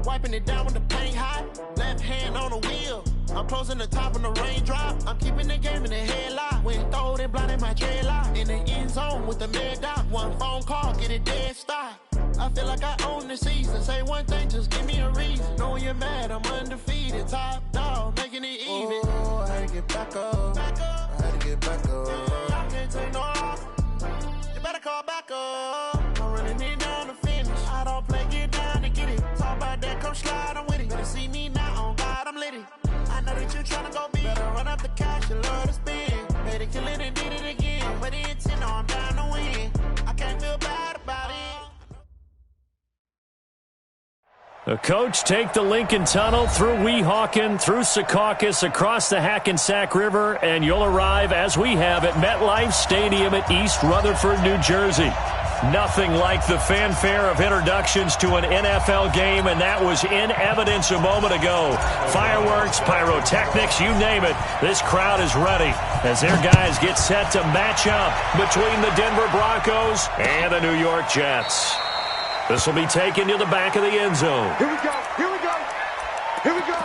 Wiping it down when the paint hot. Left hand on the wheel. I'm closing the top on the raindrop. I'm keeping the game in the headlock. When throw it blind in my dreadlock. In the end zone with the mid dot. One phone call, get it dead stop. I feel like I own the season. Say one thing, just give me a reason. Know you're mad, I'm undefeated. Top dog, making it even. Oh, I had to get back up. I had to get back up. I can't take no off. You better call back up. I'm running it down to finish. I don't play, get down to get it. Talk about that, come slide, I'm with it. Better see me now, on God, I'm lit it. I know that you tryna go big. Better run up the cash, you love to spend. Better kill it and did it again. But it's in, I'm down to win. I can't feel bad about it. The coach take the Lincoln Tunnel through Weehawken, through Secaucus, across the Hackensack River, and you'll arrive, as we have, at MetLife Stadium at East Rutherford, New Jersey. Nothing like the fanfare of introductions to an NFL game, and that was in evidence a moment ago. Fireworks, pyrotechnics, you name it. This crowd is ready as their guys get set to match up between the Denver Broncos and the New York Jets. This will be taken to the back of the end zone. Here we go. Here we go. Here we go.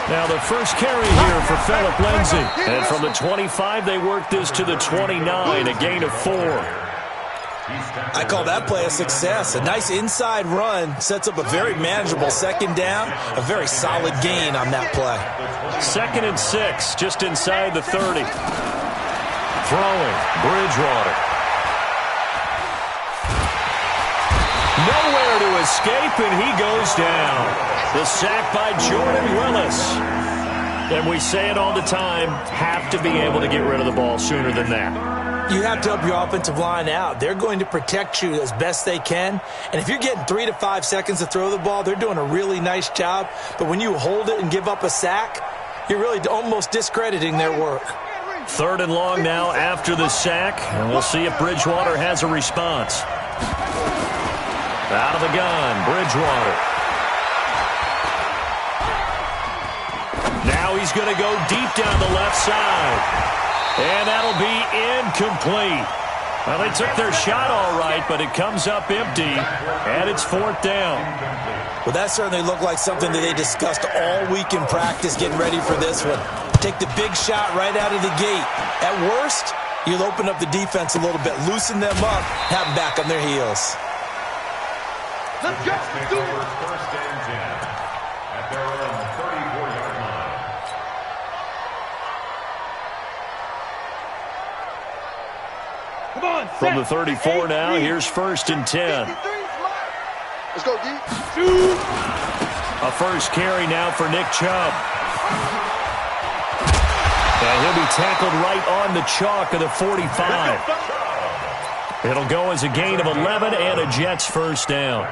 Now the first carry here for Phillip Lindsay. And from the 25, they work this to the 29, a gain of 4. I call that play a success. A nice inside run sets up a very manageable second down, a very solid gain on that play. 2nd and 6, just inside the 30. Throwing, Bridgewater. Nowhere to escape, and he goes down. The sack by Jordan Willis. And we say it all the time, have to be able to get rid of the ball sooner than that. You have to help your offensive line out. They're going to protect you as best they can. And if you're getting 3 to 5 seconds to throw the ball, they're doing a really nice job. But when you hold it and give up a sack, you're really almost discrediting their work. 3rd and long now after the sack. And we'll see if Bridgewater has a response. Out of the gun, Bridgewater. Now he's going to go deep down the left side. And that'll be incomplete. Well, they took their shot all right, but it comes up empty, and it's 4th down. Well, that certainly looked like something that they discussed all week in practice getting ready for this one. Take the big shot right out of the gate. At worst, you'll open up the defense a little bit, loosen them up, have them back on their heels. Let's go. Do it. First and 10 at their own 34-yard line. Come on, From the 34 now, here's 1st and 10. Let's go, D. A first carry now for Nick Chubb. And he'll be tackled right on the chalk of the 45. It'll go as a gain of 11 and a Jets first down.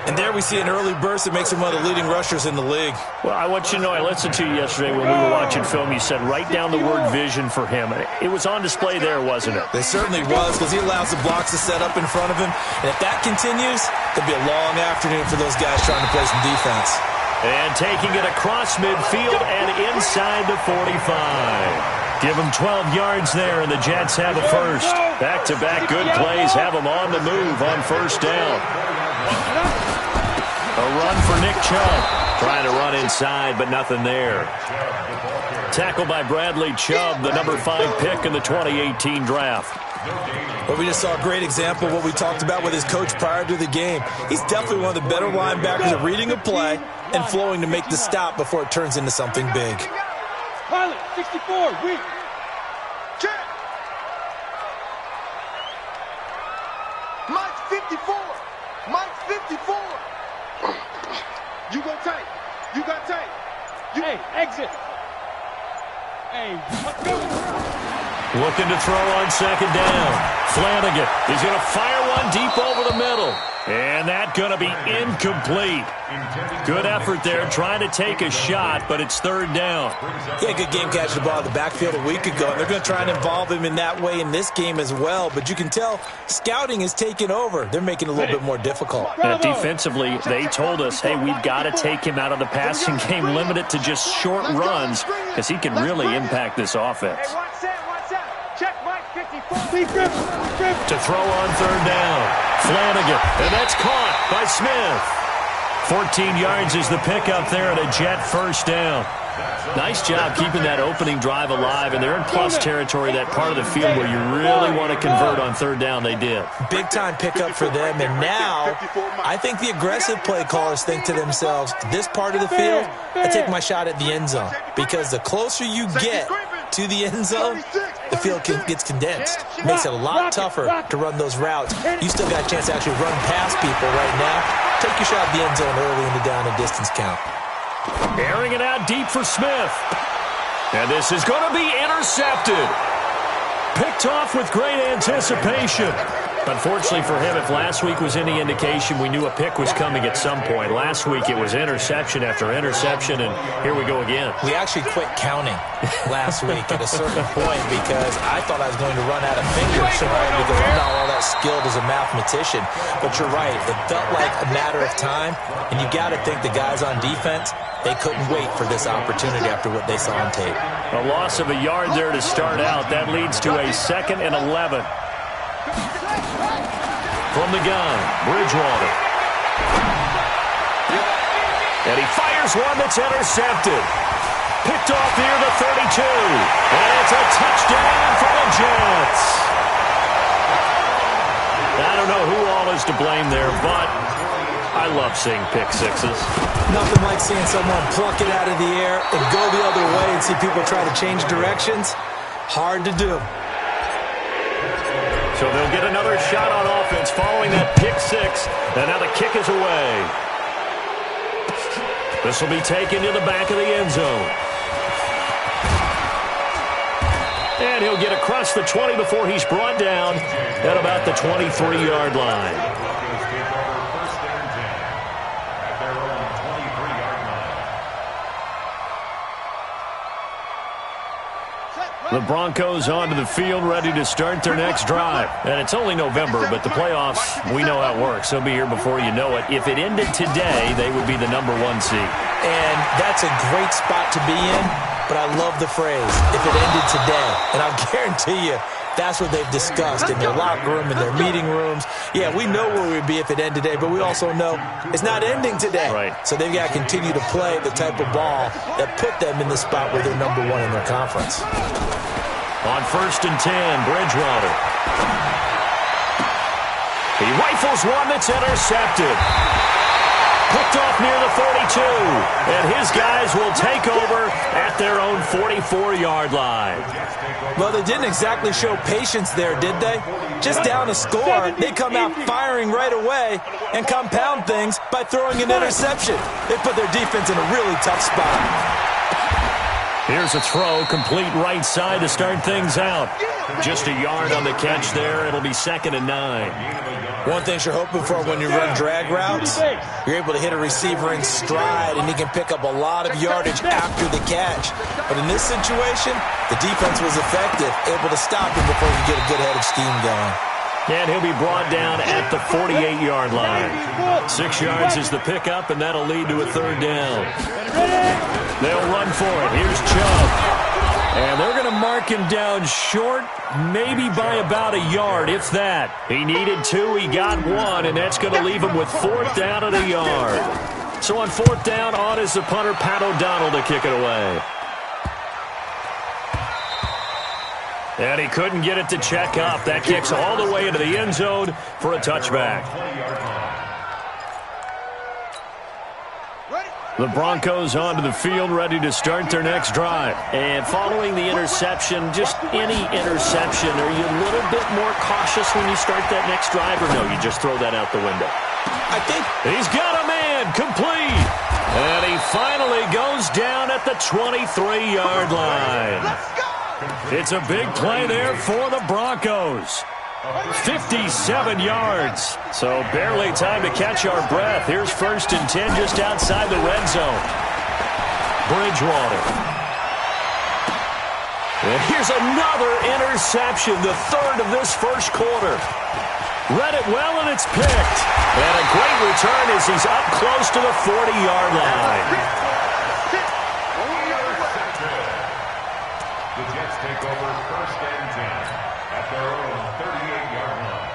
And there we see an early burst that makes him one of the leading rushers in the league. Well, I want you to know, I listened to you yesterday when we were watching film. You said write down the word vision for him. It was on display there, wasn't it? They certainly was, because he allows the blocks to set up in front of him. And if that continues, it'll be a long afternoon for those guys trying to play some defense. And taking it across midfield and inside the 45. Give them 12 yards there, and the Jets have a first. Back-to-back good plays have them on the move on first down. A run for Nick Chubb. Trying to run inside, but nothing there. Tackled by Bradley Chubb, the number 5 pick in the 2018 draft. But we just saw a great example of what we talked about with his coach prior to the game. He's definitely one of the better linebackers at reading a play and flowing to make the stop before it turns into something big. Pilot, 64, weak. Check. Mike 54. Mike 54. You go tight. You got tight. Hey, exit. Hey, let's go. Looking to throw on second down. Flanagan is going to fire one deep over the middle. And that's going to be incomplete. Good effort there trying to take a shot, but it's third down. He had a good game catching the ball in the backfield a week ago, and they're going to try and involve him in that way in this game as well. But you can tell scouting is taking over. They're making it a little bit more difficult. Defensively, they told us, hey, we've got to take him out of the passing game, limit it to just short runs, because he can really impact this offense. To throw on third down. Flanagan, and that's caught by Smith. 14 yards is the pickup there and a Jet first down. Nice job keeping that opening drive alive, and they're in plus territory, that part of the field where you really want to convert on third down. They did. Big-time pickup for them, and now I think the aggressive play callers think to themselves, this part of the field, I take my shot at the end zone, because the closer you get to the end zone, the field gets condensed. Makes it a lot tougher to run those routes. You still got a chance to actually run past people right now. Take your shot at the end zone early in the down and distance count. Airing it out deep for Smith. And this is going to be intercepted. Picked off with great anticipation. Unfortunately for him, if last week was any indication, we knew a pick was coming at some point. Last week it was interception after interception, and here we go again. We actually quit counting last week at a certain point because I thought I was going to run out of fingers, right? Because I'm not all that skilled as a mathematician. But you're right. It felt like a matter of time, and you got to think the guys on defense, they couldn't wait for this opportunity after what they saw on tape. A loss of a yard there to start out. That leads to a 2nd and 11. From the gun, Bridgewater. And he fires one that's intercepted. Picked off near the 32. And it's a touchdown for the Jets. I don't know who all is to blame there, but I love seeing pick sixes. Nothing like seeing someone pluck it out of the air and go the other way and see people try to change directions. Hard to do. So they'll get another shot on offense following that pick six. And now the kick is away. This will be taken to the back of the end zone. And he'll get across the 20 before he's brought down at about the 23-yard line. The Broncos onto the field, ready to start their next drive. And it's only November, but the playoffs, we know how it works. They'll be here before you know it. If it ended today, they would be the #1 seed. And that's a great spot to be in, but I love the phrase, if it ended today. And I'll guarantee you, that's what they've discussed in their locker room, in their meeting rooms. Yeah, we know where we'd be if it ended today, but we also know it's not ending today. Right. So they've got to continue to play the type of ball that put them in the spot where they're #1 in their conference. On 1st and 10, Bridgewater. He rifles one that's intercepted. Picked off near the 42. And his guys will take over at their own 44-yard line. Well, they didn't exactly show patience there, did they? Just down a score, they come out firing right away and compound things by throwing an interception. They put their defense in a really tough spot. Here's a throw, complete right side to start things out. Just a yard on the catch there. It'll be 2nd and 9. One thing you're hoping for when you run drag routes, you're able to hit a receiver in stride, and he can pick up a lot of yardage after the catch. But in this situation, the defense was effective, able to stop him before you get a good head of steam going. And he'll be brought down at the 48-yard line. 6 yards is the pickup, and that'll lead to a 3rd down. They'll run for it. Here's Chubb. And they're going to mark him down short, maybe by about a yard, if that. He needed 2, he got 1, and that's going to leave him with 4th down at a yard. So on 4th down, on is the punter, Pat O'Donnell, to kick it away. And he couldn't get it to check up. That kicks all the way into the end zone for a touchback. The Broncos onto the field, ready to start their next drive. And following the interception, just any interception, are you a little bit more cautious when you start that next drive, or no, you just throw that out the window? I think he's got a man, complete. And he finally goes down at the 23-yard line. It's a big play there for the Broncos. 57 yards. So barely time to catch our breath. Here's 1st and 10 just outside the red zone. Bridgewater. And here's another interception, the 3rd of this first quarter. Read it well, and it's picked. And a great return as he's up close to the 40-yard line. The Jets take over 1st and 10 at their own 38-yard line.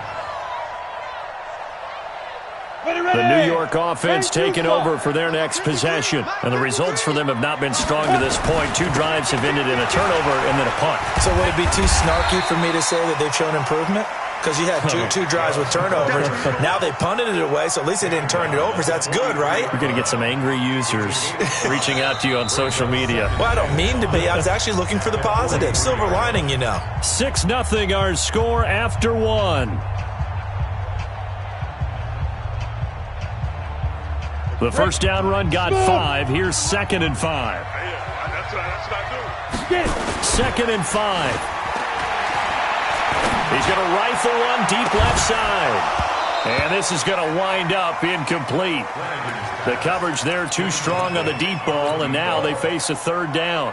The New York offense taking over for their next possession. And the results for them have not been strong to this point. 2 drives have ended in a turnover and then a punt. So would it be too snarky for me to say that they've shown improvement? Because you had two drives with turnovers. Now they punted it away, so at least they didn't turn it over. So that's good, right? We're going to get some angry users reaching out to you on social media. Well, I don't mean to be. I was actually looking for the positive. Silver lining, you know. 6-0 our score after 1. The first down run got 5. Here's 2nd and 5. Second and 5. He's going to rifle one deep left side. And this is going to wind up incomplete. The coverage there too strong on the deep ball, and now they face a 3rd down.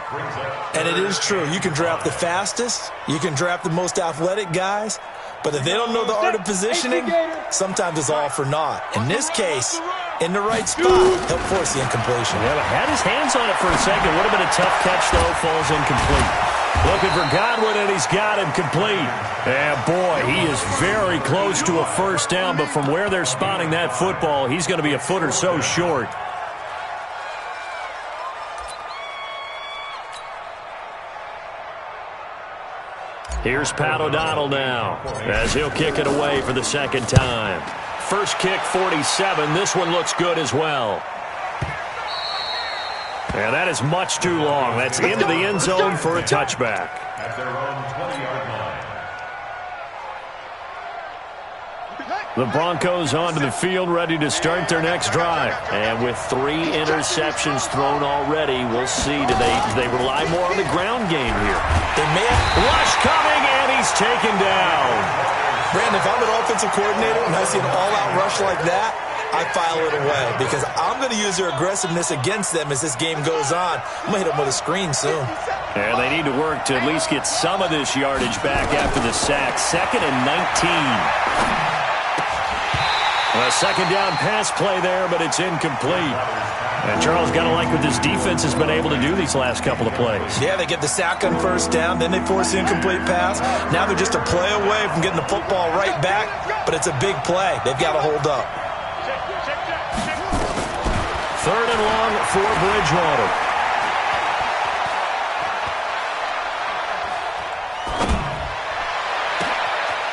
And it is true. You can draft the fastest. You can draft the most athletic guys. But if they don't know the art of positioning, sometimes it's all for naught. In this case, in the right spot, he'll force the incompletion. Yeah, but had his hands on it for a second. Would have been a tough catch, though. Falls incomplete. Looking for Godwin, and he's got him complete. And, boy, he is very close to a 1st down, but from where they're spotting that football, he's going to be a foot or so short. Here's Pat O'Donnell now as he'll kick it away for the 2nd time. First kick, 47. This one looks good as well. And that is much too long. That's into the end zone for a touchback. At their own 20-yard line. The Broncos onto the field, ready to start their next drive. And with 3 interceptions thrown already, we'll see. Do they rely more on the ground game here? They may have. Rush coming, and he's taken down. Brandon, if I'm an offensive coordinator and I see an all-out rush like that, I file it away because I'm going to use their aggressiveness against them as this game goes on. I'm going to hit them with a screen soon. And they need to work to at least get some of this yardage back after the sack. 2nd and 19. A 2nd down pass play there, but it's incomplete. And Charles, got to like what this defense has been able to do these last couple of plays. Yeah, they get the sack on 1st down, then they force the incomplete pass. Now they're just a play away from getting the football right back, but it's a big play. They've got to hold up. 3rd and long for Bridgewater.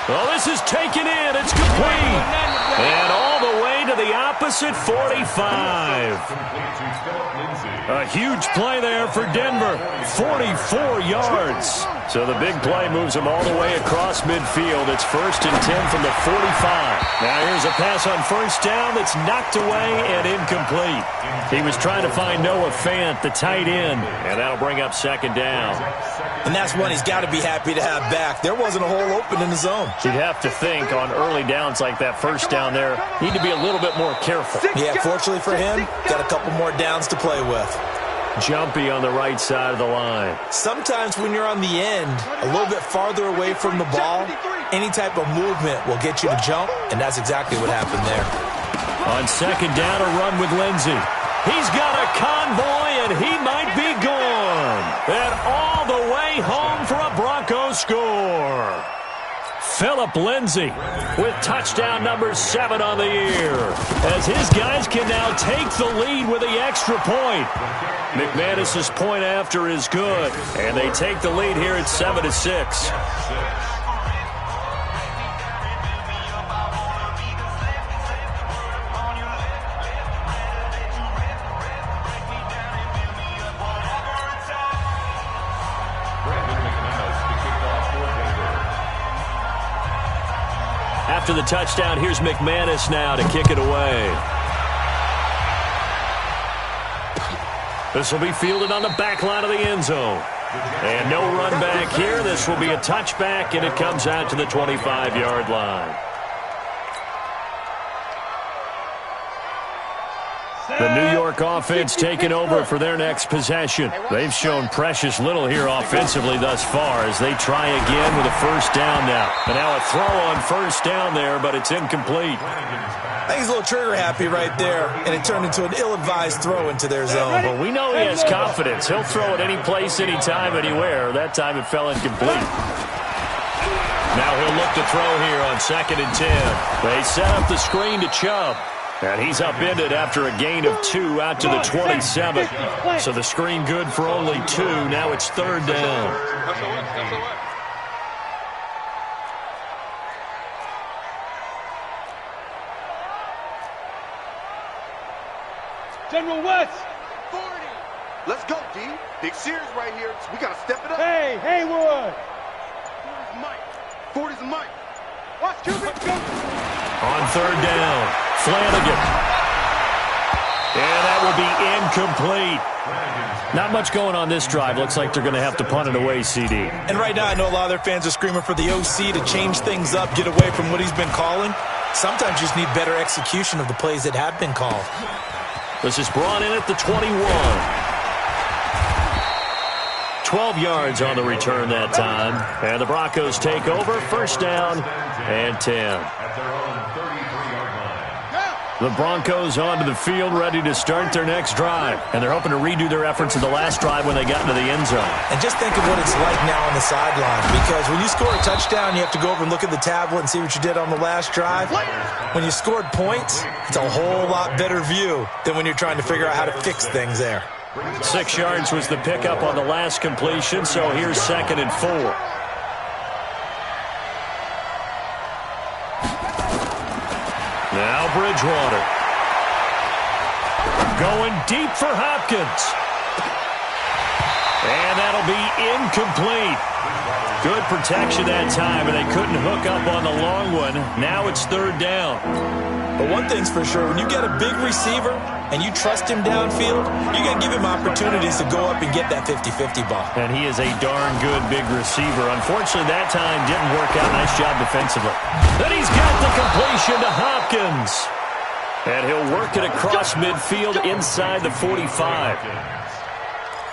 Well, this is taken in. It's complete. And all the way to the opposite 45. A huge play there for Denver. 44 yards. So the big play moves them all the way across midfield. It's 1st and 10 from the 45. Now here's a pass on 1st down that's knocked away and incomplete. He was trying to find Noah Fant, the tight end, and that'll bring up 2nd down. And that's one he's got to be happy to have back. There wasn't a hole open in the zone. You'd have to think on early downs like that 1st down there, need to be a little bit more careful. Yeah, fortunately for him, got a couple more downs to play with. Jumpy on the right side of the line. Sometimes when you're on the end, a little bit farther away from the ball, any type of movement will get you to jump, and that's exactly what happened there. On 2nd down, a run with Lindsey. He's got a convoy, and he might be gone. And all the way home for a Broncos score. Phillip Lindsay with touchdown number 7 on the year, as his guys can now take the lead with the extra point. McManus's point after is good, and they take the lead here at 7-6. After the touchdown, here's McManus now to kick it away. This will be fielded on the back line of the end zone. And no run back here. This will be a touchback, and it comes out to the 25-yard line. The New York offense taking over for their next possession. They've shown precious little here offensively thus far as they try again with a first down now. And now a throw on first down there, but it's incomplete. I think he's a little trigger happy right there, and it turned into an ill-advised throw into their zone. Well, we know he has confidence. He'll throw it any place, anytime, anywhere. That time it fell incomplete. Now he'll look to throw here on 2nd and 10. They set up the screen to Chubb. And he's upended after a gain of 2 out to the 27. So the screen good for only 2. Now it's 3rd down. General West. 40. Let's go, D. Big Sears right here. So we got to step it up. Hey, Haywood. 40's Mike. 40's Mike. Watch Cuban. On 3rd down, Flanagan. And that will be incomplete. Not much going on this drive. Looks like they're going to have to punt it away, CD. And right now I know a lot of their fans are screaming for the OC to change things up, get away from what he's been calling. Sometimes you just need better execution of the plays that have been called. This is brought in at the 21. 12 yards on the return that time. And the Broncos take over. First down and 10. The Broncos onto the field, ready to start their next drive. And they're hoping to redo their efforts in the last drive when they got into the end zone. And just think of what it's like now on the sideline. Because when you score a touchdown, you have to go over and look at the tablet and see what you did on the last drive. When you scored points, it's a whole lot better view than when you're trying to figure out how to fix things there. 6 yards was the pickup on the last completion, so here's 2nd and 4. Now Bridgewater. Going deep for Hopkins. And that'll be incomplete. Good protection that time, and they couldn't hook up on the long one. Now it's 3rd down. But one thing's for sure, when you get a big receiver and you trust him downfield, you got to give him opportunities to go up and get that 50-50 ball. And he is a darn good big receiver. Unfortunately, that time didn't work out. Nice job defensively. Then he's got the completion to Hopkins. And he'll work it across midfield inside the 45.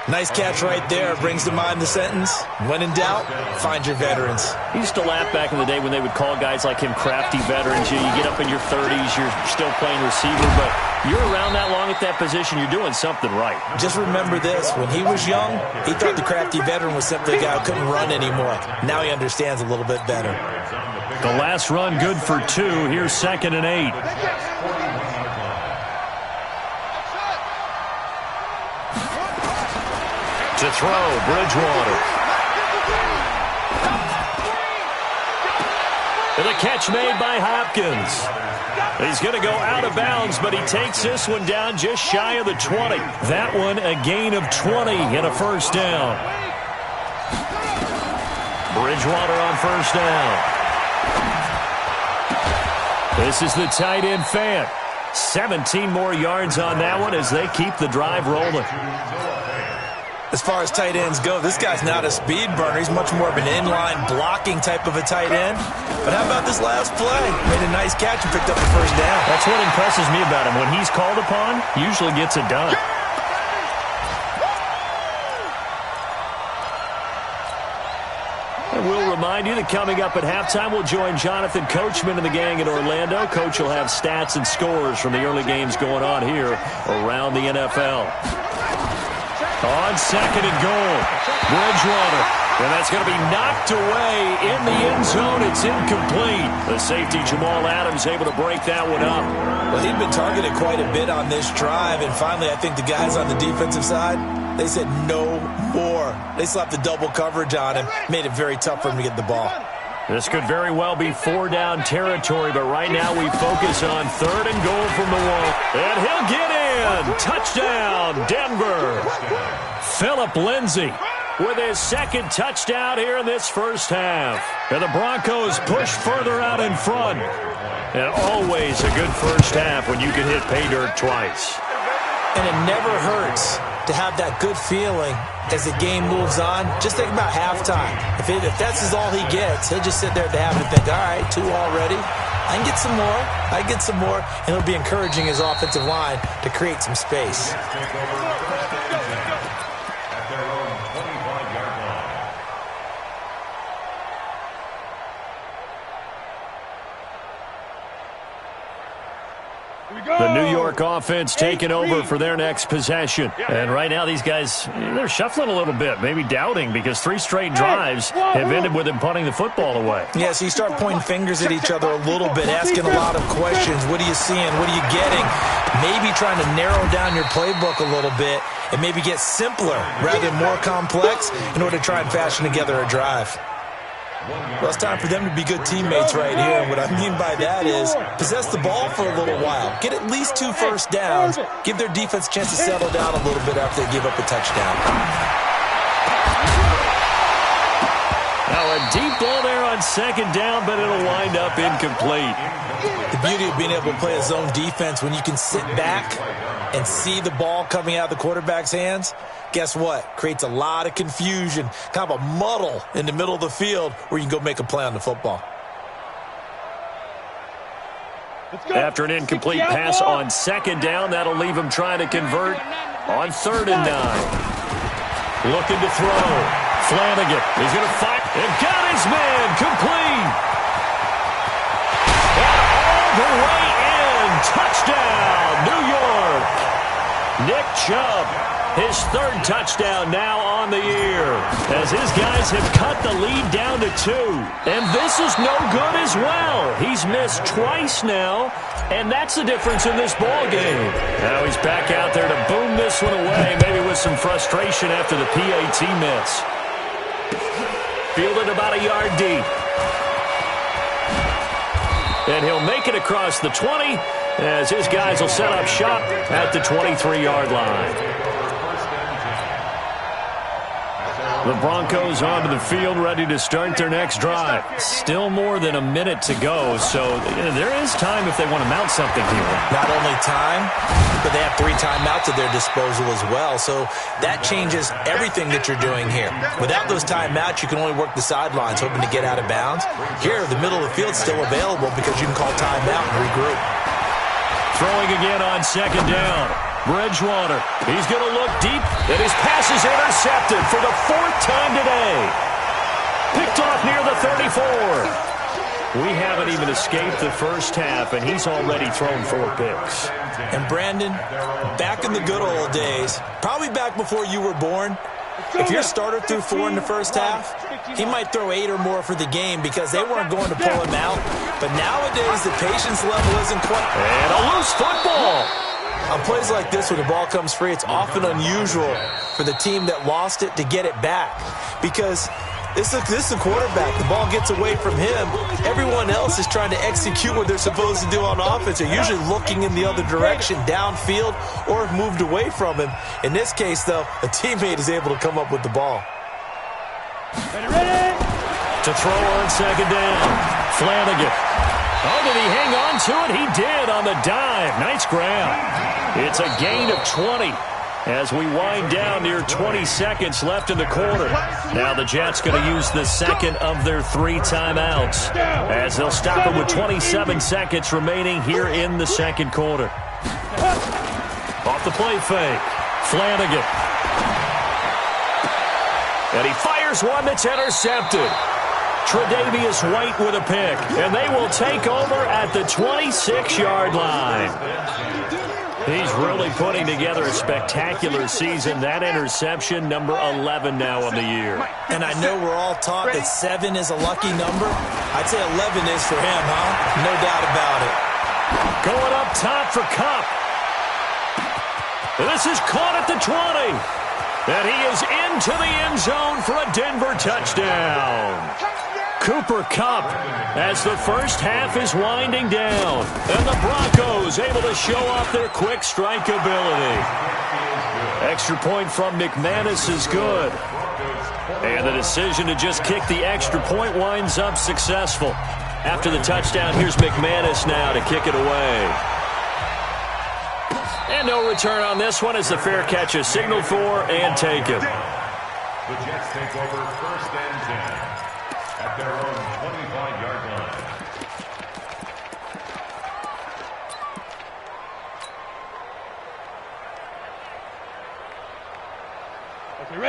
Nice catch right there. Brings to mind the sentence, when in doubt, find your veterans. He used to laugh back in the day when they would call guys like him crafty veterans. You get up in your 30s, you're still playing receiver, but you're around that long at that position, you're doing something right. Just remember this. When he was young, he thought the crafty veteran was simply a guy who couldn't run anymore. Now he understands a little bit better. The last run good for 2. Here's 2nd and 8. To throw, Bridgewater. And the catch made by Hopkins. He's going to go out of bounds, but he takes this one down just shy of the 20. That one a gain of 20 and a first down. Bridgewater on first down. This is the tight end Fant. 17 more yards on that one as they keep the drive rolling. As far as tight ends go, this guy's not a speed burner. He's much more of an inline blocking type of a tight end. But how about this last play? Made a nice catch and picked up the first down. That's what impresses me about him. When he's called upon, usually gets it done. And we'll remind you that coming up at halftime, we'll join Jonathan Coachman and the gang in Orlando. Coach will have stats and scores from the early games going on here around the NFL. On 2nd and goal, Bridgewater. And that's going to be knocked away in the end zone. It's incomplete. The safety, Jamal Adams, able to break that one up. Well, he'd been targeted quite a bit on this drive. And finally, I think the guys on the defensive side, they said no more. They slapped the double coverage on him. Made it very tough for him to get the ball. This could very well be 4-down territory, but right now we focus on 3rd and goal from the wall. And he'll get in. Touchdown, Denver. Philip Lindsay with his 2nd touchdown here in this first half. And the Broncos push further out in front. And always a good first half when you can hit pay dirt twice. And it never hurts to have that good feeling as the game moves on. Just think about halftime. If that's all he gets, he'll just sit there at the half and think, all right, 2 already. I can get some more. I get some more. And it'll be encouraging his offensive line to create some space. The New York offense taking over for their next possession. And right now these guys, they're shuffling a little bit, maybe doubting, because 3 straight drives have ended with them punting the football away. Yeah, so you start pointing fingers at each other a little bit, asking a lot of questions. What are you seeing? What are you getting? Maybe trying to narrow down your playbook a little bit and maybe get simpler rather than more complex in order to try and fashion together a drive. Well, it's time for them to be good teammates right here. And what I mean by that is possess the ball for a little while. Get at least 2 first downs. Give their defense a chance to settle down a little bit after they give up a touchdown. Now a deep ball there on 2nd down, but it'll wind up incomplete. The beauty of being able to play a zone defense when you can sit back and see the ball coming out of the quarterback's hands, guess what? Creates a lot of confusion, kind of a muddle in the middle of the field where you can go make a play on the football. After an incomplete pass on 2nd down, that'll leave him trying to convert on 3rd and 9. Looking to throw. Flanagan, he's going to fight and got his man complete. And all the way in. Touchdown, New York. Nick Chubb, his 3rd touchdown now on the year, as his guys have cut the lead down to 2. And this is no good as well. He's missed twice now, and that's the difference in this ball game. Now he's back out there to boom this one away, maybe with some frustration after the PAT miss. Fielded about a yard deep. And he'll make it across the 20, as his guys will set up shop at the 23-yard line. The Broncos onto the field, ready to start their next drive. Still more than a minute to go, so there is time if they want to mount something here. Not only time, but they have 3 timeouts at their disposal as well, so that changes everything that you're doing here. Without those timeouts, you can only work the sidelines, hoping to get out of bounds. Here, the middle of the field is still available because you can call timeout and regroup. Throwing again on 2nd down. Bridgewater, he's going to look deep, and his pass is intercepted for the 4th time today. Picked off near the 34. We haven't even escaped the first half, and he's already thrown 4 picks. And Brandon, back in the good old days, probably back before you were born, if your starter threw 4 in the first half, he might throw 8 or more for the game because they weren't going to pull him out. But nowadays, the patience level isn't quite... And a loose football. On plays like this, when the ball comes free, it's often unusual for the team that lost it to get it back. Because this is a quarterback. The ball gets away from him. Everyone else is trying to execute what they're supposed to do on offense. They're usually looking in the other direction, downfield, or have moved away from him. In this case, though, a teammate is able to come up with the ball. Ready? To throw on 2nd down. Flanagan. Oh, did he hang on to it? He did on the dive. Nice grab. It's a gain of 20 as we wind down near 20 seconds left in the quarter. Now the Jets going to use the 2nd of their 3 timeouts as they'll stop it with 27 seconds remaining here in the 2nd quarter. Off the play fake. Flanagan. And he fires one that's intercepted. Tre'Davious White with a pick, and they will take over at the 26-yard line. He's really putting together a spectacular season. That interception, number 11 now on the year. And I know we're all taught that 7 is a lucky number. I'd say 11 is for him, huh? No doubt about it. Going up top for Kupp. This is caught at the 20. And he is into the end zone for a Denver touchdown. Cooper Kupp as the first half is winding down. And the Broncos able to show off their quick strike ability. Extra point from McManus is good. And the decision to just kick the extra point winds up successful. After the touchdown, here's McManus now to kick it away. And no return on this one as the fair catch is signaled for and taken. The Jets take over 1st and 10 at their own 25-yard line.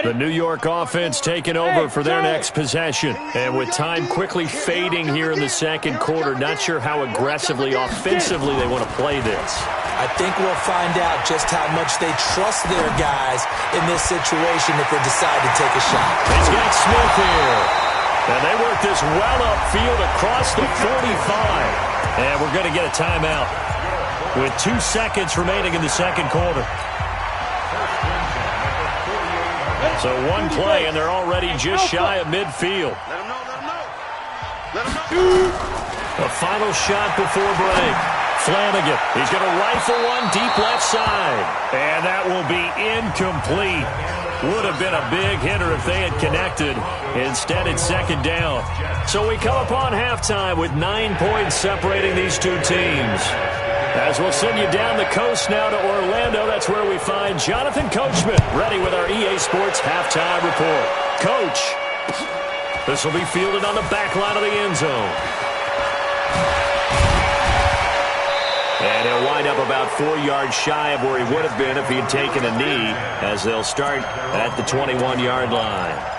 The New York offense taking over for their next possession. And with time quickly fading here in the second quarter, not sure how aggressively, offensively they want to play this. I think we'll find out just how much they trust their guys in this situation if they decide to take a shot. He's got Smith here. And they work this well upfield across the 45. And we're going to get a timeout with 2 seconds remaining in the second quarter. So one play, and they're already just shy of midfield. Let him know, let him know. Let him know. A final shot before break. Flanagan, he's going to rifle one deep left side. And that will be incomplete. Would have been a big hitter if they had connected. Instead, it's second down. So we come upon halftime with 9 points separating these two teams. As we'll send you down the coast now to Orlando, that's where we find Jonathan Coachman, ready with our EA Sports halftime report. Coach, this will be fielded on the back line of the end zone. And he'll wind up about 4 yards shy of where he would have been if he had taken a knee, as they'll start at the 21-yard line.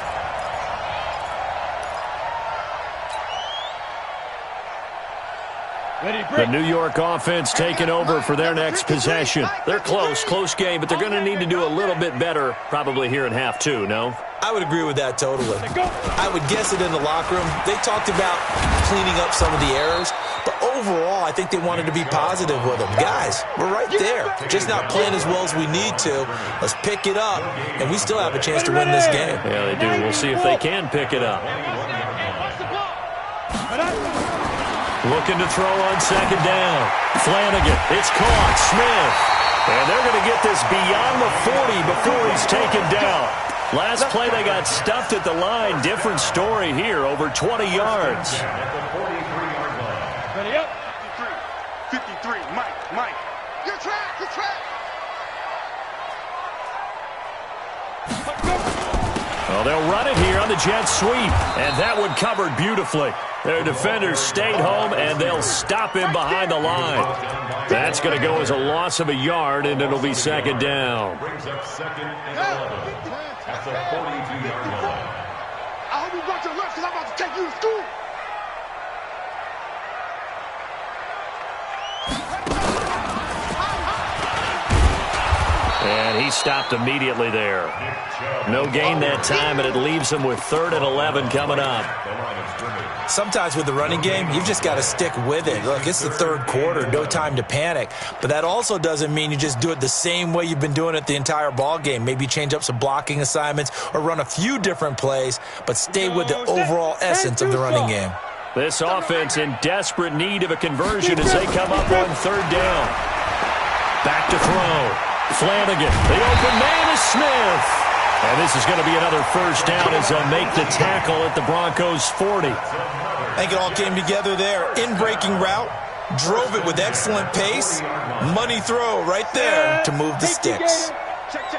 The New York offense taking over for their next possession. They're close game, but they're going to need to do a little bit better probably here in half two, no? I would agree with that totally. I would guess it in the locker room. They talked about cleaning up some of the errors, but overall, I think they wanted to be positive with them. Guys, we're right there. Just not playing as well as we need to. Let's pick it up, and we still have a chance to win this game. Yeah, they do. We'll see if they can pick it up. Looking to throw on second down. Flanagan, it's caught. Smith. And they're going to get this beyond the 40 before he's taken down. Last play, they got stuffed at the line. Different story here, over 20 yards. Ready up. 53, Mike. Your track. Well, they'll run it here on the jet sweep. And that one covered beautifully. Their defenders stayed home, and they'll stop him behind the line. That's going to go as a loss of a yard, and it'll be second down. Brings up 2nd and 11 at the 42-yard line. I hope you got your left because I'm about to take you to school. And he stopped immediately there. No gain that time, and it leaves him with 3rd and 11 coming up. Sometimes with the running game, you've just got to stick with it. Look, it's the third quarter, no time to panic. But that also doesn't mean you just do it the same way you've been doing it the entire ball game. Maybe change up some blocking assignments or run a few different plays, but stay with the overall essence of the running game. This offense in desperate need of a conversion as they come up on 3rd down. Back to throw. Flanagan, the open man is Smith. And this is going to be another first down as they'll make the tackle at the Broncos' 40. I think it all came together there. In-breaking route, drove it with excellent pace. Money throw right there to move the sticks.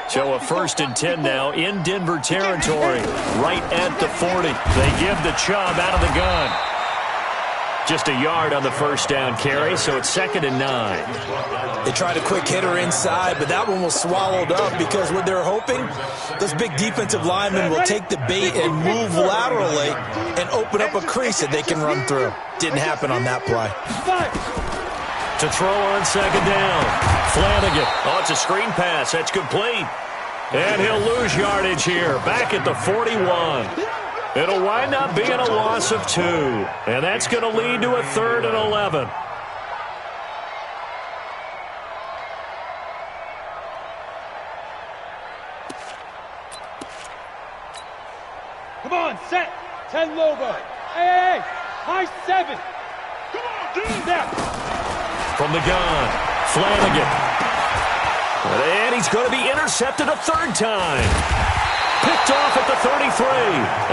So a 1st and 10 now in Denver territory, right at the 40. They give the Chubb out of the gun. Just a yard on the first down carry, so it's 2nd and 9. They tried a quick hitter inside, but that one was swallowed up because what they're hoping, those big defensive linemen will take the bait and move laterally and open up a crease that they can run through. Didn't happen on that play. To throw on 2nd down. Flanagan. Oh, it's a screen pass. That's complete. And he'll lose yardage here. Back at the 41. It'll wind up being a loss of 2. And that's going to lead to a 3rd and 11. Come on, set. 10 Lobo. Hey, high 7. Come on, dude. There. From the gun, Flanagan. And he's going to be intercepted a 3rd time. Picked off at the 33.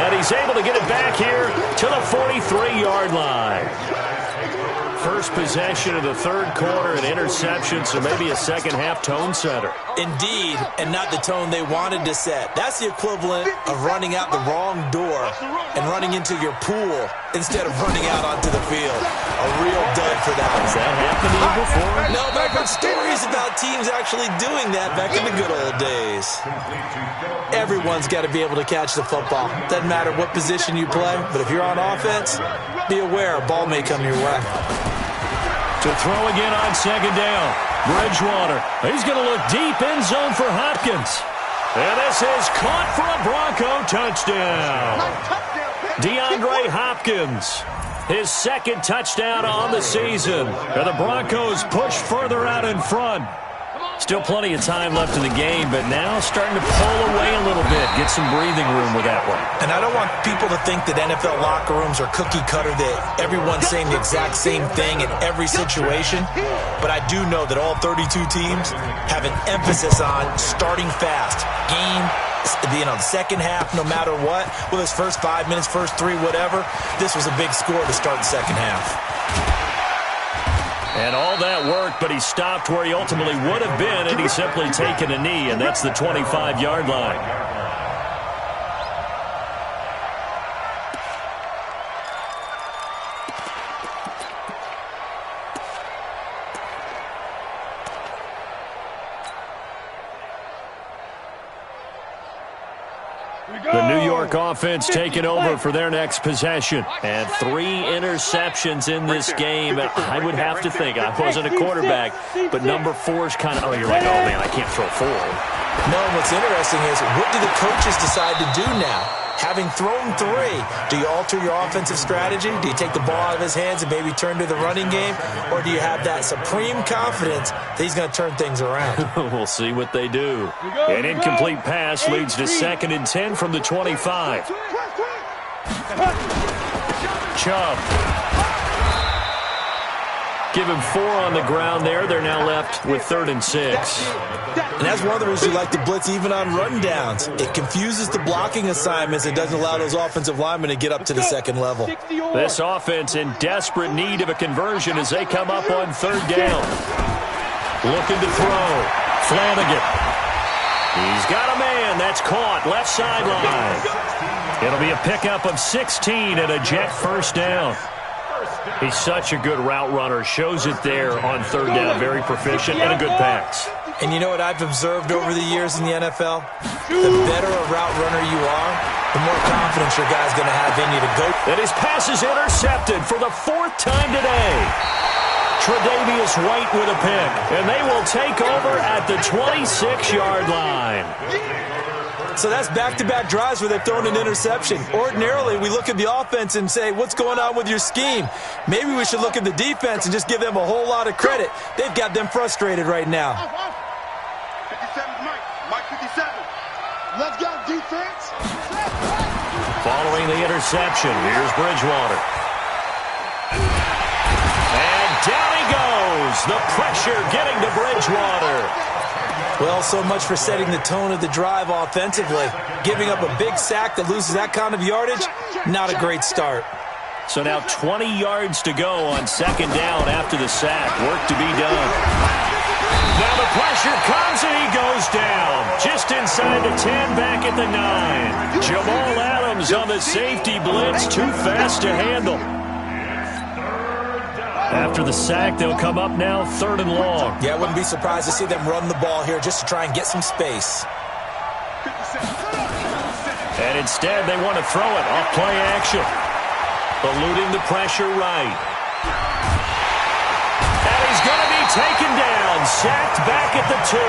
And he's able to get it back here to the 43-yard line. first possession of the third quarter, an interception, so maybe a second-half tone setter. Indeed, and not the tone they wanted to set. That's the equivalent of running out the wrong door and running into your pool instead of running out onto the field. A real dud for that. Has that happened to you before? No, but I've heard stories about teams actually doing that back in the good old days. Everyone's got to be able to catch the football. Doesn't matter what position you play, but if you're on offense, be aware a ball may come your way. To throw again on second down. Bridgewater. He's going to look deep end zone for Hopkins. And this is caught for a Bronco touchdown. DeAndre Hopkins. His second touchdown on the season. And the Broncos push further out in front. Still plenty of time left in the game, but now starting to pull away a little bit. Get some breathing room with that one. And I don't want people to think that NFL locker rooms are cookie cutter, that everyone's saying the exact same thing in every situation. But I do know that all 32 teams have an emphasis on starting fast. Game, the second half, no matter what, whether it's first 5 minutes, first 3, whatever, this was a big score to start the second half. And all that worked, but he stopped where he ultimately would have been, and he's simply taken a knee, and that's the 25-yard line. The New York offense taking over for their next possession. And 3 interceptions in this game. I would have to think, I wasn't a quarterback, but number 4's kind of, you're like, oh, man, I can't throw 4. No, what's interesting is, what do the coaches decide to do now? Having thrown 3, do you alter your offensive strategy? Do you take the ball out of his hands and maybe turn to the running game? Or do you have that supreme confidence that he's going to turn things around? We'll see what they do. An incomplete pass leads to 2nd and 10 from the 25. Chubb. Give him 4 on the ground there. They're now left with 3rd and 6. And that's one of the reasons you like to blitz even on rundowns. It confuses the blocking assignments and doesn't allow those offensive linemen to get up to the second level. This offense in desperate need of a conversion as they come up on 3rd down. Looking to throw. Flanagan. He's got a man. That's caught. Left sideline. It'll be a pickup of 16 and a Jet first down. He's such a good route runner. Shows it there on 3rd down. Very proficient and a good pass. And you know what I've observed over the years in the NFL? The better a route runner you are, the more confidence your guy's going to have in you to go. And his pass is intercepted for the 4th time today. Tre'Davious White with a pick. And they will take over at the 26-yard line. So that's back-to-back drives where they've thrown an interception. Ordinarily, we look at the offense and say, what's going on with your scheme? Maybe we should look at the defense and just give them a whole lot of credit. They've got them frustrated right now. 57's Mike 57. Let's go, defense. Following the interception, here's Bridgewater. And down he goes. The pressure getting to Bridgewater. Well, so much for setting the tone of the drive offensively. Giving up a big sack that loses that kind of yardage, not a great start. So now 20 yards to go on 2nd down after the sack. Work to be done. Now the pressure comes and he goes down. Just inside the 10, back at the 9. Jamal Adams on the safety blitz. Too fast to handle. After the sack, they'll come up now 3rd and long. Yeah, I wouldn't be surprised to see them run the ball here just to try and get some space. And instead, they want to throw it off play action. Eluding the pressure right. And he's going to be taken down. Sacked back at the 2.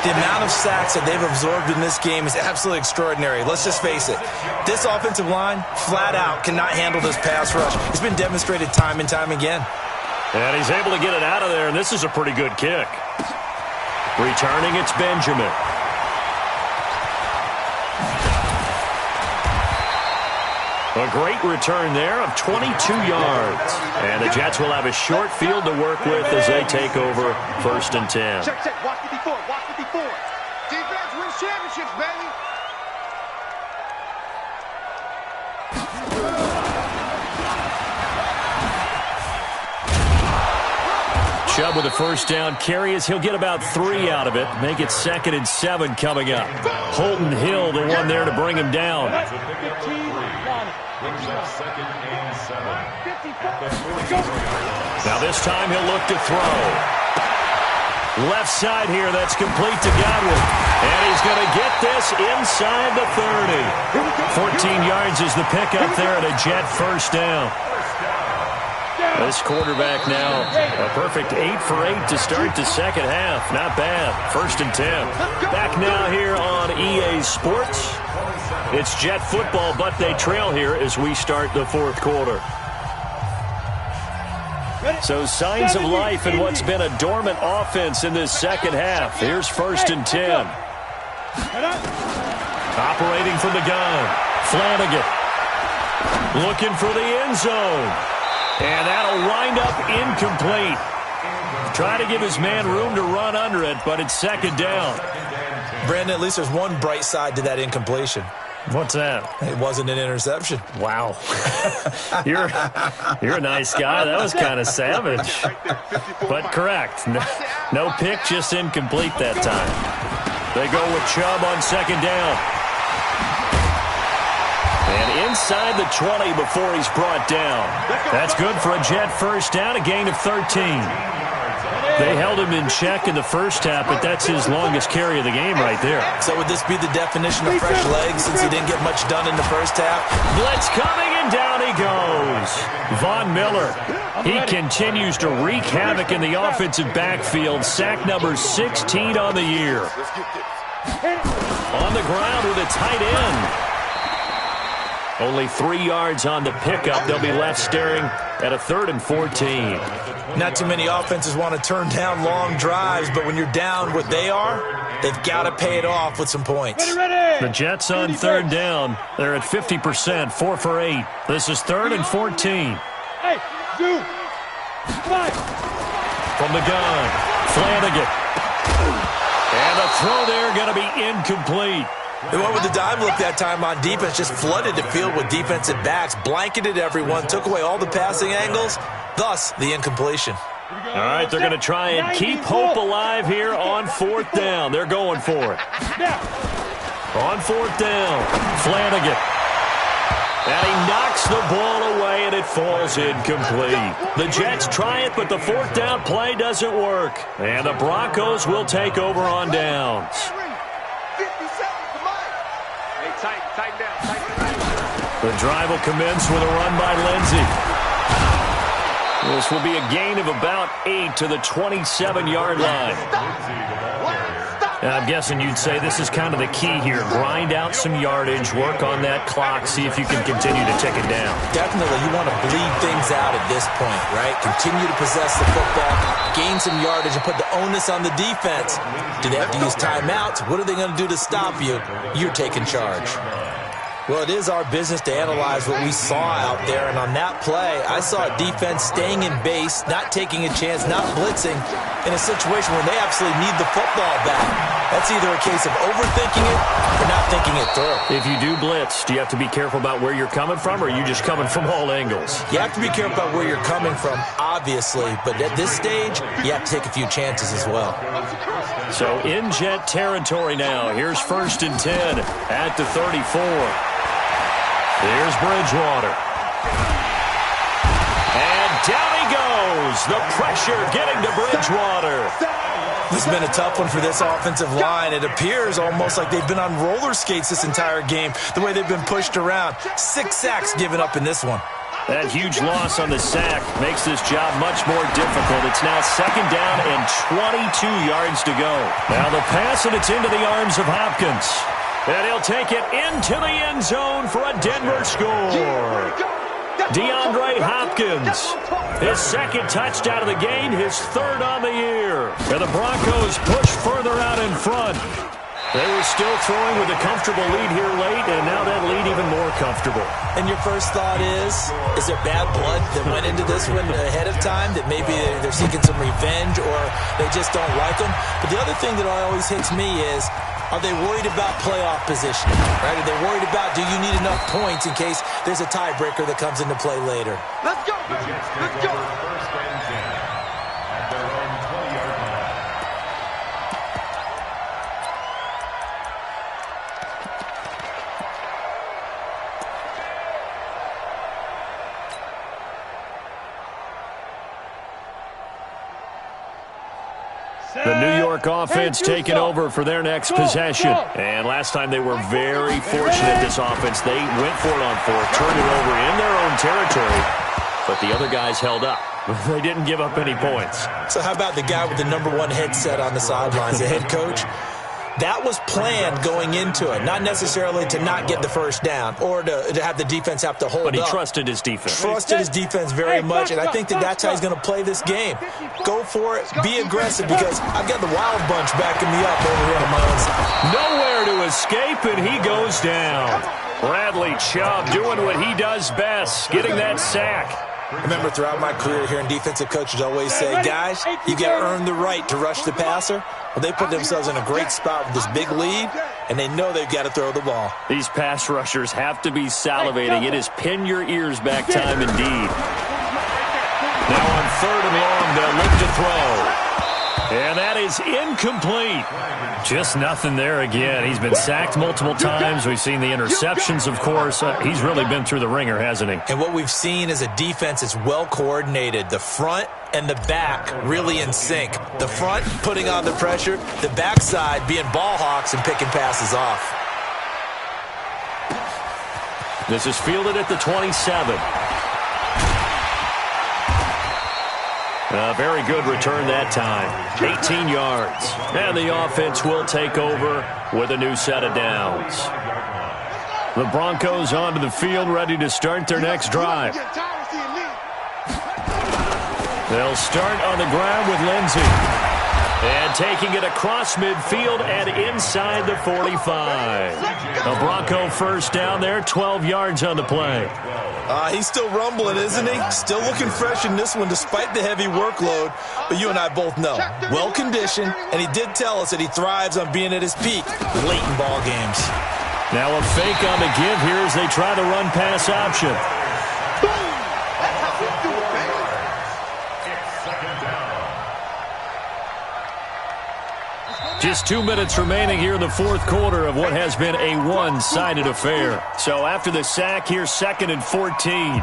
The amount of sacks that they've absorbed in this game is absolutely extraordinary. Let's just face it. This offensive line, flat out, cannot handle this pass rush. It's been demonstrated time and time again. And he's able to get it out of there, and this is a pretty good kick. Returning, it's Benjamin. A great return there of 22 yards. And the Jets will have a short field to work with as they take over 1st and 10. Check, check. Watch 54. Watch 54. Defense wins championships, baby. Chubb with a first down carry as he'll get about 3 out of it. Make it 2nd and 7 coming up. Holton Hill, the one there to bring him down. Now this time he'll look to throw. Left side here, that's complete to Godwin. And he's going to get this inside the 30. 14 yards is the pickup there and a Jet first down. This quarterback now, a perfect 8 for 8 to start the second half. Not bad. 1st and 10. Back now here on EA Sports. It's Jet football, but they trail here as we start the 4th quarter. So signs of life in what's been a dormant offense in this second half. Here's 1st and 10. Operating from the gun. Flanagan. Looking for the end zone. And that'll wind up incomplete. Trying to give his man room to run under it, but it's 2nd down. Brandon, at least there's one bright side to that incompletion. What's that? It wasn't an interception. Wow. You're a nice guy. That was kind of savage. But correct. No pick, just incomplete that time. They go with Chubb on 2nd down. And inside the 20 before he's brought down. That's good for a Jet first down, a gain of 13. They held him in check in the first half, but that's his longest carry of the game right there. So would this be the definition of fresh legs since he didn't get much done in the first half? Blitz coming, and down he goes. Von Miller. He continues to wreak havoc in the offensive backfield. Sack number 16 on the year. On the ground with a tight end. Only 3 yards on the pickup. They'll be left staring at a 3rd and 14. Not too many offenses want to turn down long drives, but when you're down what they are, they've got to pay it off with some points. The Jets on 3rd down. They're at 50%, 4 for 8. This is 3rd and 14. Hey, Zoo. From the gun, Flanagan. And the throw there going to be incomplete. They went with the dime look that time on defense, just flooded the field with defensive backs, blanketed everyone, took away all the passing angles, thus the incompletion. All right, they're going to try and keep hope alive here on 4th down. They're going for it. On 4th down, Flanagan. And he knocks the ball away, and it falls incomplete. The Jets try it, but the 4th down play doesn't work. And the Broncos will take over on downs. The drive will commence with a run by Lindsey. This will be a gain of about 8 to the 27-yard line. And I'm guessing you'd say this is kind of the key here. Grind out some yardage, work on that clock, see if you can continue to tick it down. Definitely, you want to bleed things out at this point, right? Continue to possess the football, gain some yardage, and put the onus on the defense. Do they have to use timeouts? What are they going to do to stop you? You're taking charge. Well, it is our business to analyze what we saw out there, and on that play, I saw a defense staying in base, not taking a chance, not blitzing, in a situation where they absolutely need the football back. That's either a case of overthinking it or not thinking it through. If you do blitz, do you have to be careful about where you're coming from, or are you just coming from all angles? You have to be careful about where you're coming from, obviously, but at this stage, you have to take a few chances as well. So in Jet territory now. Here's 1st and 10 at the 34. Here's Bridgewater. And down he goes. The pressure getting to Bridgewater. This has been a tough one for this offensive line. It appears almost like they've been on roller skates this entire game, the way they've been pushed around. 6 sacks given up in this one. That huge loss on the sack makes this job much more difficult. It's now 2nd down and 22 yards to go. Now the pass, and it's into the arms of Hopkins. And he'll take it into the end zone for a Denver score. DeAndre Hopkins, his 2nd touchdown of the game, his 3rd on the year. And the Broncos push further out in front. They were still throwing with a comfortable lead here late, and now that lead even more comfortable. And your first thought is there bad blood that went into this one ahead of time, that maybe they're seeking some revenge or they just don't like them? But the other thing that always hits me is, are they worried about playoff positioning? Right? Are they worried about, do you need enough points in case there's a tiebreaker that comes into play later? Let's go! Let's go! 1st and 10 at their own York offense taking over for their next possession. And last time they were very fortunate, this offense. They went for it on fourth, turned it over in their own territory, but the other guys held up. They didn't give up any points. So how about the guy with the #1 headset on the sidelines, the head coach? That was planned going into it, not necessarily to not get the first down or to have the defense have to hold up. But he trusted his defense. Trusted his defense very much, and I think that's how he's going to play this game. Go for it. Be aggressive, because I've got the Wild Bunch backing me up over here on my own side. Nowhere to escape, and he goes down. Bradley Chubb doing what he does best, getting that sack. I remember throughout my career hearing defensive coaches always say, guys, you get earned the right to rush the passer. Well, they put themselves in a great spot with this big lead, and they know they've got to throw the ball. These pass rushers have to be salivating. It is pin your ears back time indeed. Now on 3rd and long, they'll look to throw. And that is incomplete. Just nothing there again. He's been sacked multiple times. We've seen the interceptions, of course. He's really been through the ringer, hasn't he? And what we've seen is a defense that's well coordinated. The front and the back really in sync. The front putting on the pressure, the backside being ball hawks and picking passes off. This is fielded at the 27. A very good return that time. 18 yards. And the offense will take over with a new set of downs. The Broncos onto the field, ready to start their next drive. They'll start on the ground with Lindsey. And taking it across midfield and inside the 45. A Bronco first down there, 12 yards on the play. He's still rumbling, isn't he? Still looking fresh in this one despite the heavy workload. But you and I both know, well-conditioned, and he did tell us that he thrives on being at his peak late in ball games. Now a fake on the give here as they try the run-pass option. Just 2 minutes remaining here in the fourth quarter of what has been a one-sided affair. So after the sack, here's 2nd and 14.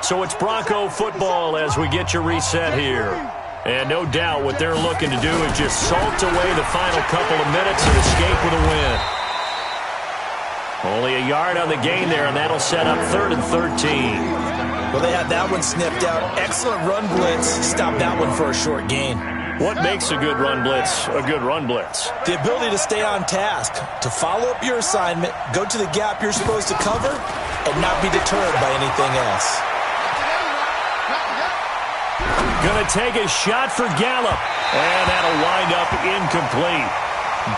So it's Bronco football as we get your reset here. And no doubt what they're looking to do is just salt away the final couple of minutes and escape with a win. Only a yard on the gain there, and that'll set up 3rd and 13. Well, they had that one sniffed out. Excellent run blitz. Stop that one for a short gain. What makes a good run blitz a good run blitz? The ability to stay on task, to follow up your assignment, go to the gap you're supposed to cover, and not be deterred by anything else. Going to take a shot for Gallup, and that'll wind up incomplete.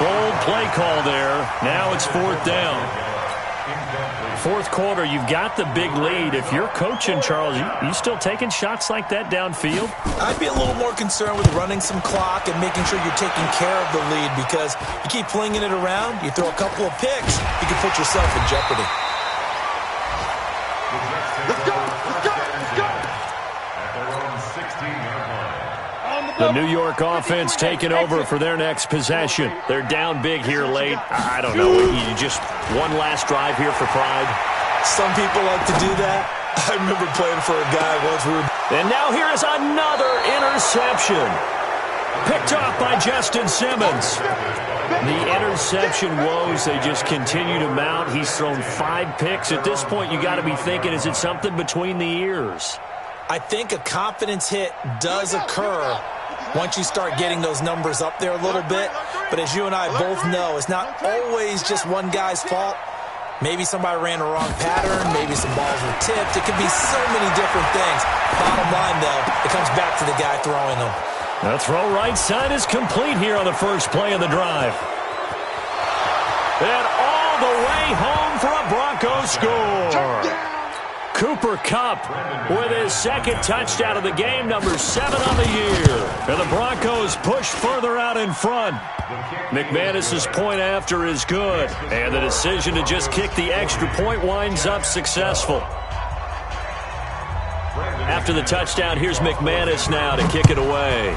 Bold play call there. Now it's 4th down. Fourth quarter, you've got the big lead. If you're coaching, Charles, you still taking shots like that downfield? I'd be a little more concerned with running some clock and making sure you're taking care of the lead, because you keep flinging it around, you throw a couple of picks, you can put yourself in jeopardy. Let's go! Let's go! Let's go! At their own 16-yard line. The New York offense taking over for their next possession. They're down big here late. I don't know. You just one last drive here for pride? Some people like to do that. I remember playing for a guy once. And now here is another interception. Picked off by Justin Simmons. The interception woes, they just continue to mount. He's thrown 5 picks. At this point, you got to be thinking, is it something between the ears? I think a confidence hit does occur once you start getting those numbers up there a little bit. But as you and I both know, it's not always just one guy's fault. Maybe somebody ran a wrong pattern. Maybe some balls were tipped. It could be so many different things. Bottom line, though, it comes back to the guy throwing them. The throw right side is complete here on the first play of the drive. And all the way home for a Broncos score. Cooper Kupp with his second touchdown of the game, number 7 on the year. And the Broncos push further out in front. McManus's point after is good. And the decision to just kick the extra point winds up successful. After the touchdown, here's McManus now to kick it away.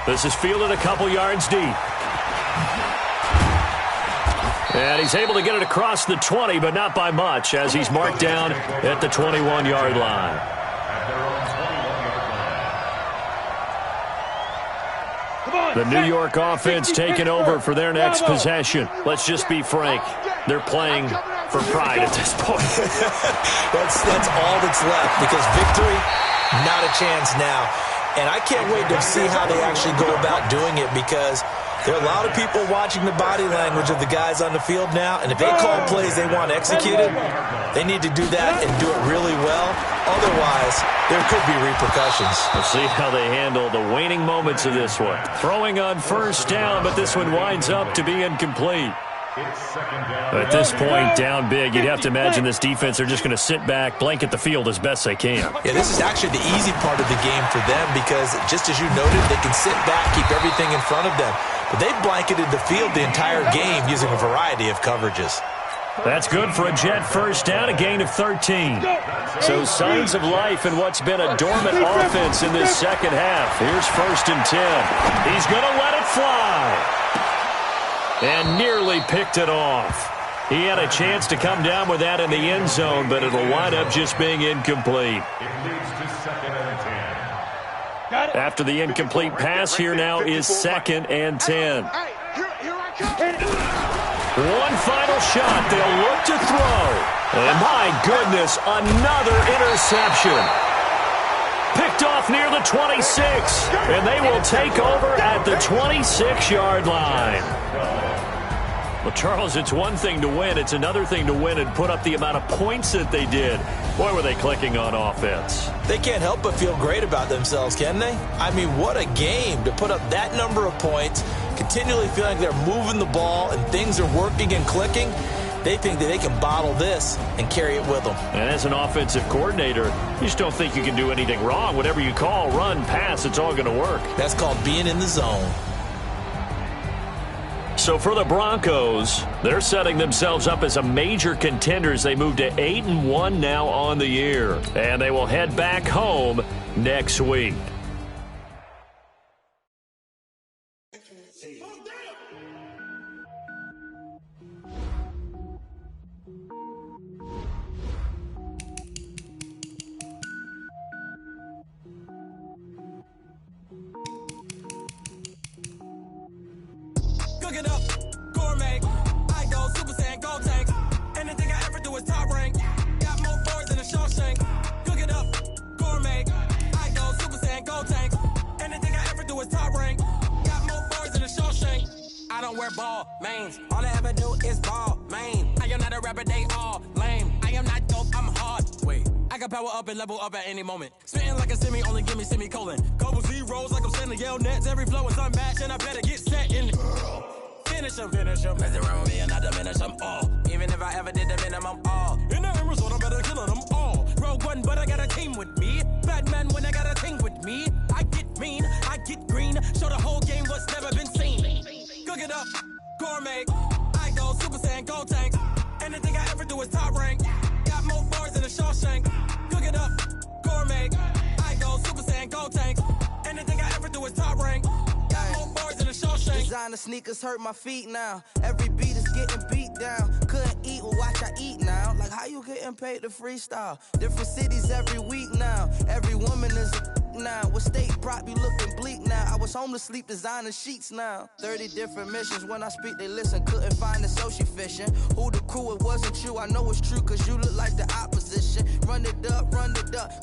This is fielded a couple yards deep. And he's able to get it across the 20, but not by much, as he's marked down at the 21-yard line. The New York offense taking over for their next possession. Let's just be frank. They're playing for pride at this point. That's all that's left, because victory, not a chance now. And I can't wait to see how they actually go about doing it, because there are a lot of people watching the body language of the guys on the field now, and if they call plays they want executed, they need to do that and do it really well. Otherwise, there could be repercussions. We'll see how they handle the waning moments of this one. Throwing on first down, but this one winds up to be incomplete. At this point, down big, you'd have to imagine this defense are just going to sit back, blanket the field as best they can. Yeah, this is actually the easy part of the game for them, because just as you noted, they can sit back, keep everything in front of them. But they've blanketed the field the entire game using a variety of coverages. That's good for a Jet first down, a gain of 13. So signs of life in what's been a dormant offense in this second half. Here's 1st and 10. He's going to let it fly. And nearly picked it off. He had a chance to come down with that in the end zone, but it'll wind up just being incomplete. It leads to 2nd and 10. After the incomplete pass, here now is 2nd and 10. One final shot. They'll look to throw. And my goodness, another interception. Picked off near the 26. And they will take over at the 26-yard line. Well, Charles, it's one thing to win. It's another thing to win and put up the amount of points that they did. Boy, were they clicking on offense. They can't help but feel great about themselves, can they? I mean, what a game to put up that number of points, continually feeling they're moving the ball and things are working and clicking. They think that they can bottle this and carry it with them. And as an offensive coordinator, you just don't think you can do anything wrong. Whatever you call, run, pass, it's all going to work. That's called being in the zone. So for the Broncos, they're setting themselves up as a major contender as they move to 8-1 now on the year. And they will head back home next week. Cook it up, gourmet. I go Super Saiyan, go tank. Anything I ever do is top rank. Got more boards than a Shawshank. Cook it up, gourmet. I go Super Saiyan, go tank. Anything I ever do is top rank. Got more boards than a Shawshank. I don't wear ball mains. All I ever do is ball main. I am not a rapper, they all lame. I am not dope, I'm hard. Wait, I can power up and level up at any moment. Spitting like a semi, only give me semicolon. Couple zeros like I'm sending yell nets. Every flow is unmatched and I better get set in it. Finish them. Mess around with me and I diminish them all. Even if I ever did the minimum, all. In the end result, I better kill them all. Rogue One, but I got a team with me. Batman when I got a team with me. I get mean, I get green. Show the whole game what's never been seen. Cook it up, gourmet. I go Super Saiyan, go tank. Anything I ever do is top rank. Got more bars than a Shawshank. Cook it up, gourmet. I go Super Saiyan, go tank. Anything I ever do is top rank. Designer sneakers hurt my feet now. Every beat is getting beat down. Couldn't eat, well watch I eat now. Like how you getting paid to freestyle? Different cities every week now. Every woman is a now. What state brought me looking bleak now? I was home to sleep designer sheets now. 30 different missions. When I speak they listen. Couldn't find the social fishing. Who the crew, it wasn't you. I know it's true cause you look like the opposition. Run it up.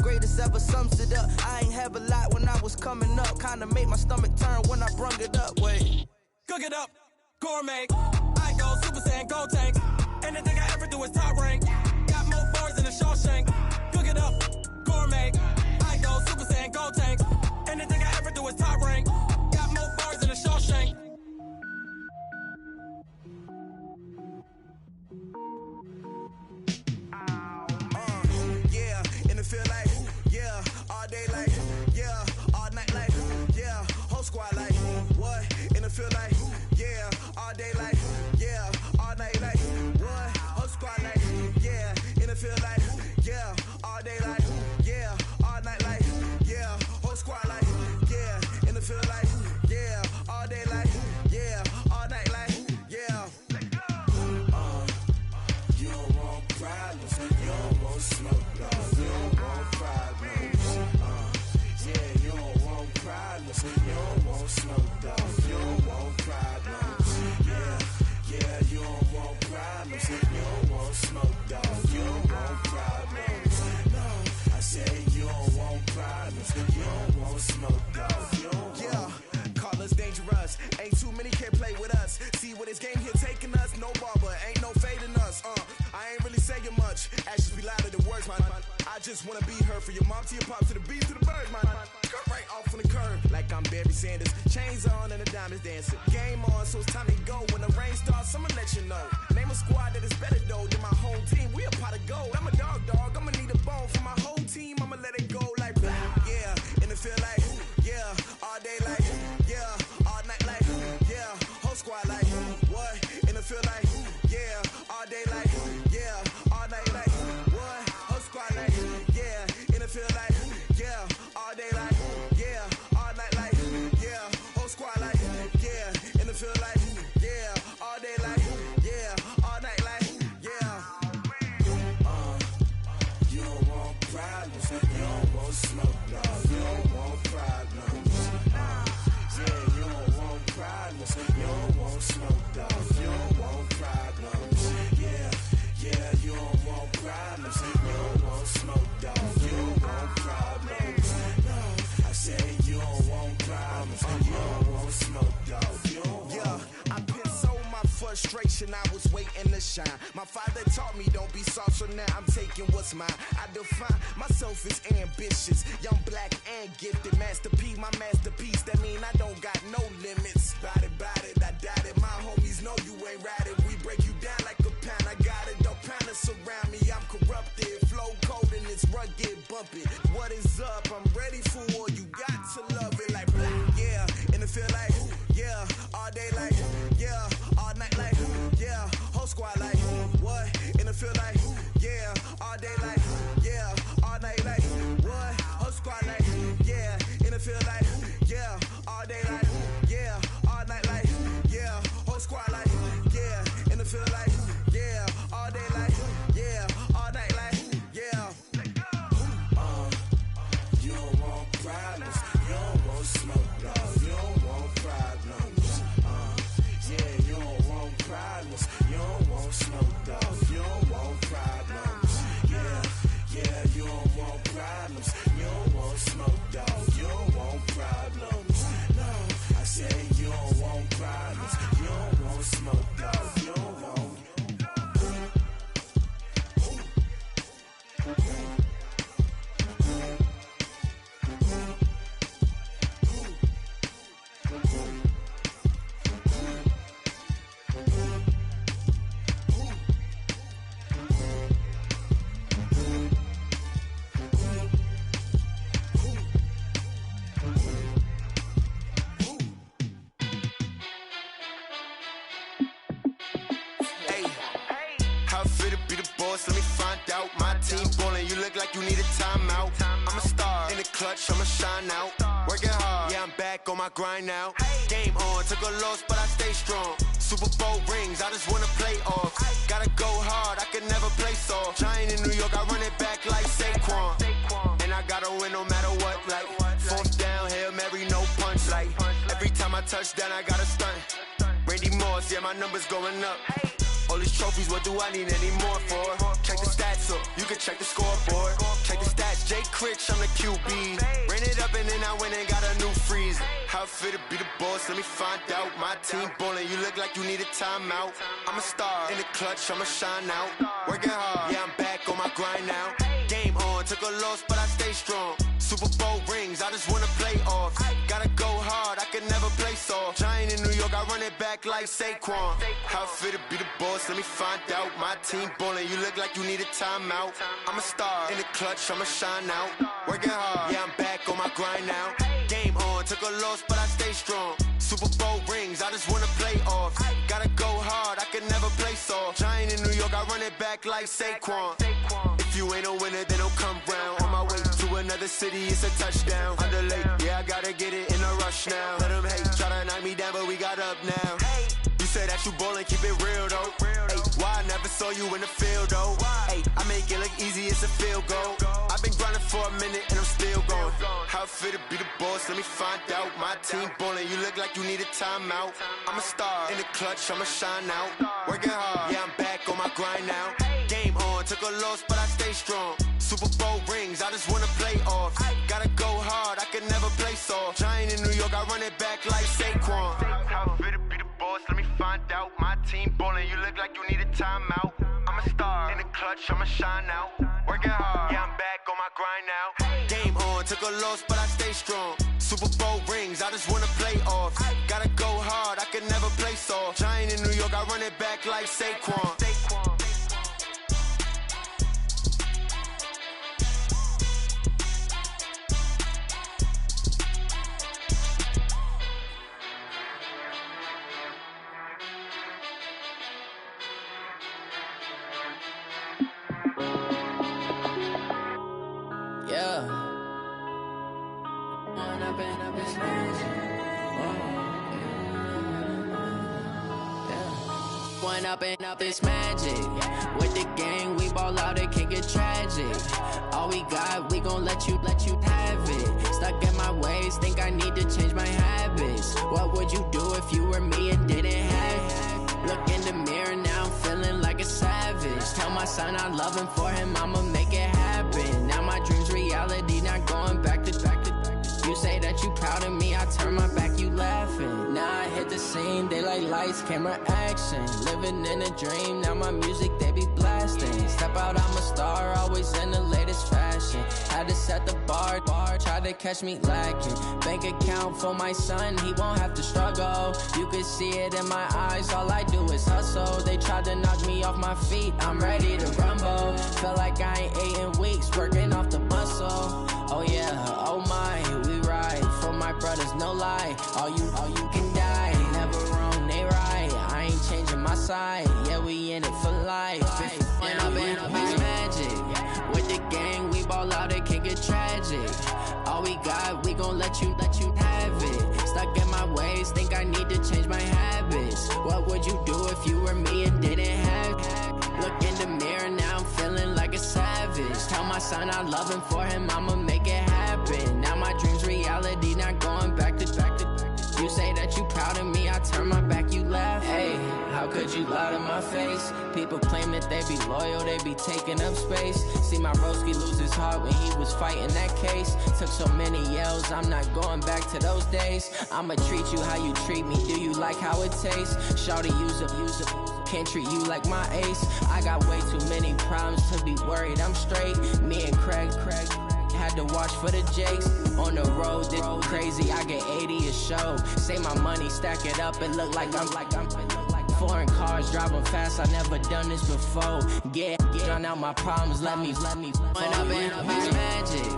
Greatest ever sums it up. I ain't have a lot when I was coming up. Kinda made my stomach turn when I brung it up. Wait. Cook it up, gourmet. I go Super Saiyan, go tank. Anything I ever do is top rank. Got more bars than a Shawshank. Cook it up, gourmet. I go Super Saiyan, go tank. Anything I ever do is top rank. Got more bars than a Shawshank. Yeah, in the field like, yeah, all day like, yeah, all night like, yeah, whole squad like, what? In the field like, yeah, all day like, yeah, all night like, what? Whole squad like, yeah, in the field like, yeah, all day like, yeah, don't want smoke, dog. You don't want problems. Yeah, you don't want problems. You don't want smoke, dog. You don't want problems. No, I say you don't want problems. You don't want smoke, dog. You don't want. Call us dangerous. Ain't too many can play with us. See where this game here taking us. No barber, ain't no fading us. I ain't really saying much. Actions be louder than words, man. I just wanna be heard from your mom to your pop to the beat to the birds, man. Cut right off on the curb like I'm Barry Sanders. Chains on and the diamonds dancing. Game on, so it's time to go. When the rain starts, I'ma let you know. Name a squad that is better though than my home team. We a pot of gold. I'm a dog. I'ma need a bone for my whole team. I'ma let it go like yeah. And it feel like yeah. All day like yeah. All night like yeah. Whole squad like what? And it feel like yeah. All day like yeah. All night like what? Whole squad like yeah. And it feel like yeah. All day like yeah. All night like yeah. Whole squad like yeah. And it feel like yeah. All day like yeah. All night like yeah. You don't want problems. You don't want smoke, dog. You don't want problems. Yeah, you don't want problems. You don't want smoke, dog. You don't want problems. Yeah, you don't want problems. You don't want smoke, dog. You don't want problems. No, I say you don't want problems. You don't want smoke, dog. You don't want. I been so my frustration, I was waiting to shine. My father taught me don't be soft, so now I'm taking what's mine. I define myself as ambitious, young, black, and gifted. Master P, my masterpiece. That mean I don't got no limits. Bout it, I doubt it. My homies know you ain't ratted. We break you down like a pound. I got it, don't pound us around me. I'm corrupted, flow cold and it's rugged, bumpy. What is up? I'm ready for war. You got to love it like yeah. And it feel like yeah. All day like yeah. All night like yeah. Whole squad like what? And it feel like yeah. All day like yeah. All night like what? Whole squad like yeah. And it feel like yeah. All day like yeah. All night like yeah. Whole squad like yeah. And it feel like yeah. All day like yeah. All night like yeah. You don't want problems. You don't want smoke, dog. You don't want problems. Yeah, you don't want problems. You don't want smoke, dog. You don't want problems. Yeah, you don't want problems. You don't want smoke, dog. You don't want problems. No, I say you don't want problems. You don't want smoke, dog. You don't want. Let me find out. My team ballin', you look like you need a timeout. I'm a star in the clutch, I'ma shine out. Working hard, yeah, I'm back on my grind now. Game on, took a loss, but I stay strong. Super Bowl rings, I just wanna play off. Gotta go hard, I can never play soft. Giant in New York, I run it back like Saquon. And I gotta win no matter what, like fourth down, Hail Mary, no punch. Like every time I touch down, I gotta stunt. Randy Moss, yeah, my numbers going up. All these trophies, what do I need any more for? Check the stats up, you can check the scoreboard. Check the stats, Jay Critch, I'm the QB. Ran it up and then I went and got a new freeze. How it feel to be the boss, let me find out. My team ballin', you look like you need a timeout. I'm a star in the clutch, I'ma shine out. Working hard, yeah, I'm back on my grind now. Game on, took a loss, but I stay strong. Super Bowl rings, I just wanna play off. Gotta go hard, I can never play soft. Giant in New York, I run it back like Saquon. How it feel to be the boss, let me find out. My team ballin', you look like you need a timeout. I'm a star in the clutch, I'ma shine out. Working hard, yeah, I'm back on my grind now. Game on, took a loss, but I stay strong. Super Bowl rings, I just wanna play off. Gotta go hard, I can never play soft. Giant in New York, I run it back like Saquon. If you ain't a winner, then don't come round. On my way to another city, it's a touchdown. Underlay, yeah, I gotta get it in a rush now. Let them hate, try to knock me down, but we got up now. You said that you ballin', keep it real though. Ay, why I never saw you in the field though? Ay, I make it look easy, it's a field goal. I've been grinding for a minute and I'm still going. How it feel to be the boss, let me find out. My team ballin', you look like you need a timeout. I'm a star in the clutch, I'ma shine out. Working hard, yeah, I'm back on my grind now. Game on, took a loss, but I stay strong. Super Bowl rings, I just wanna play off. Gotta go hard, I can never play soft. Giant in New York, I run it back like Saquon. How it feel to be the boss, let me find out. My team ballin', you look like you need a timeout. I'm a star in the clutch, I'ma shine out. Working hard, yeah, I'm back on my grind now. Game on, took a loss, but I stay strong. Super Bowl rings, I just wanna play off. Gotta go hard, I can never play soft. Giant in New York, I run it back like Saquon. Up it's magic. With the gang, we ball out, it can get tragic. All we got, we gon' let you have it. Stuck in my ways, think I need to change my habits. What would you do if you were me and didn't have it? Look in the mirror now, I'm feeling like a savage. Tell my son I love him, for him I'ma make it happen. Now my dream's reality, not going back to. You say that you proud of me, I turn my back, you laughing. Now I hit the scene, they like lights, camera, action. Living in a dream, now my music, they be blasting. Step out, I'm a star, always in the latest fashion. Had to set the bar, try to catch me lacking. Bank account for my son, he won't have to struggle. You can see it in my eyes, all I do is hustle. They tried to knock me off my feet, I'm ready to rumble. Feel like I ain't ate in weeks, working off the muscle. Oh yeah, oh my, we ride for my brothers, no lie. All you can die, never wrong, they right. I ain't changing my side, yeah, we in it for life. When up it's magic. With the gang, we ball out, it can get tragic. All we got, we gon' let you have it. Stuck in my ways, think I need to change my habits. What would you do if you were me and didn't have it? Look in the mirror, now I'm feeling like a savage. Tell my son I love him, for him I'ma make it happen. Now my dream's reality, not going back to. You say that you proud of me, I turn my back, you laugh. Hey, how could you lie to my face? People claim that they be loyal, they be taking up space. See my broski lose his heart when he was fighting that case. Took so many yells, I'm not going back to those days. I'ma treat you how you treat me, do you like how it tastes? Shawty, use it, can't treat you like my ace. I got way too many problems to be worried, I'm straight. Me and Craig had to watch for the Jakes. On the road, this crazy, I get 80 a show. Say my money, stack it up, it look like I'm foreign cars, driving fast, I never done this before. Drown out my problems, let me When up it's magic.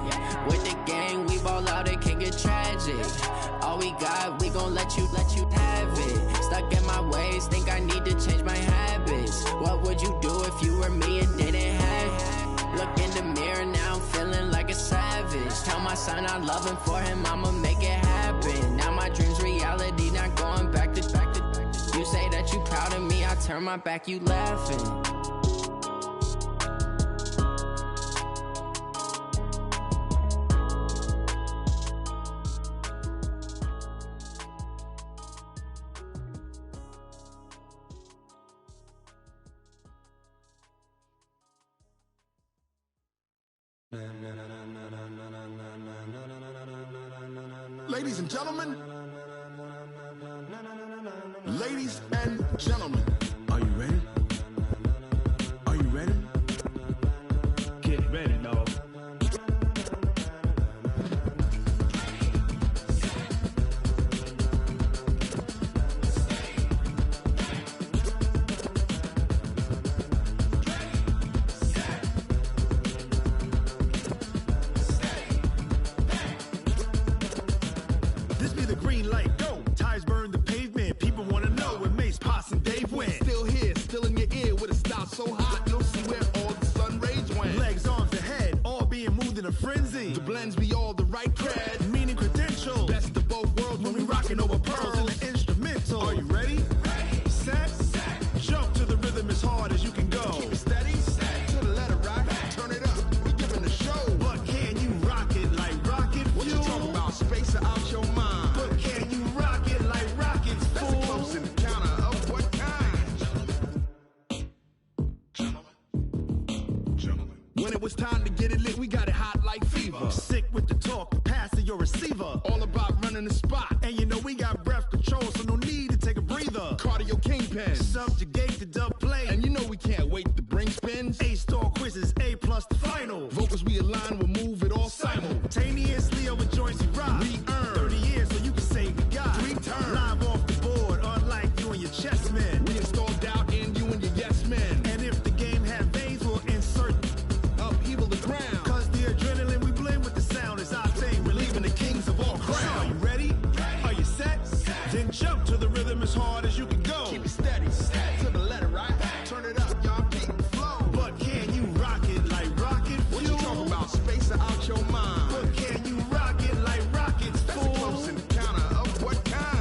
With the gang, we ball out, it can get tragic. All we got, we gon' let you have it. Stuck in my ways, think I need to change my habits. What would you do if you were me and didn't have it? Look in the mirror, now I'm feeling like a savage. Tell my son I love him, for him I'ma make it happen. Now my dream's reality, not going back to. You say that you proud of me, I turn my back, you laughing. Ladies and gentlemen, ladies and gentlemen, are you ready? Are you ready? Get ready, dog. This be the green light, go. Tires burn the pavement. People wanna know where Mace, Posse, and Dave went. Still here, still in your ear with a style so hot, you'll see where all the sun rays went. Legs, arms, and head, all being moved in a frenzy. The blends be all the right cred, meaning credentials. Best of both worlds when we rockin' over pearls in the instrumental. Are you ready? Ready. Set. it's time to get it lit, we got it hot like fever. Sick with the talk, passing your receiver. All about running the spot. And you know we got breath control, so no need to take a breather. Cardio kingpin, subjugate the dub play. And you know we can't wait to bring spins. A-star quizzes, A+ the final. Vocals we align, we'll move it all simultaneously over joints we rock. We earn 30 years so you can say we got 3 turns. Live off the board, unlike you and your chess men. We install doubt in you and your yes men. And if the game had veins, we'll insert upheaval the ground. Cause the adrenaline we blend with the sound is our thing. We're leaving the kings of all crown. Are you ready? Are you set? Then jump to the rhythm as hard as you can go. Keep it steady, to the letter, right? Turn it up, y'all, beat and flow. But can you rock it like rocket fuel? What you talking about? Space out your mind. But can you rock it like rockets, fool? That's a close encounter of what kind?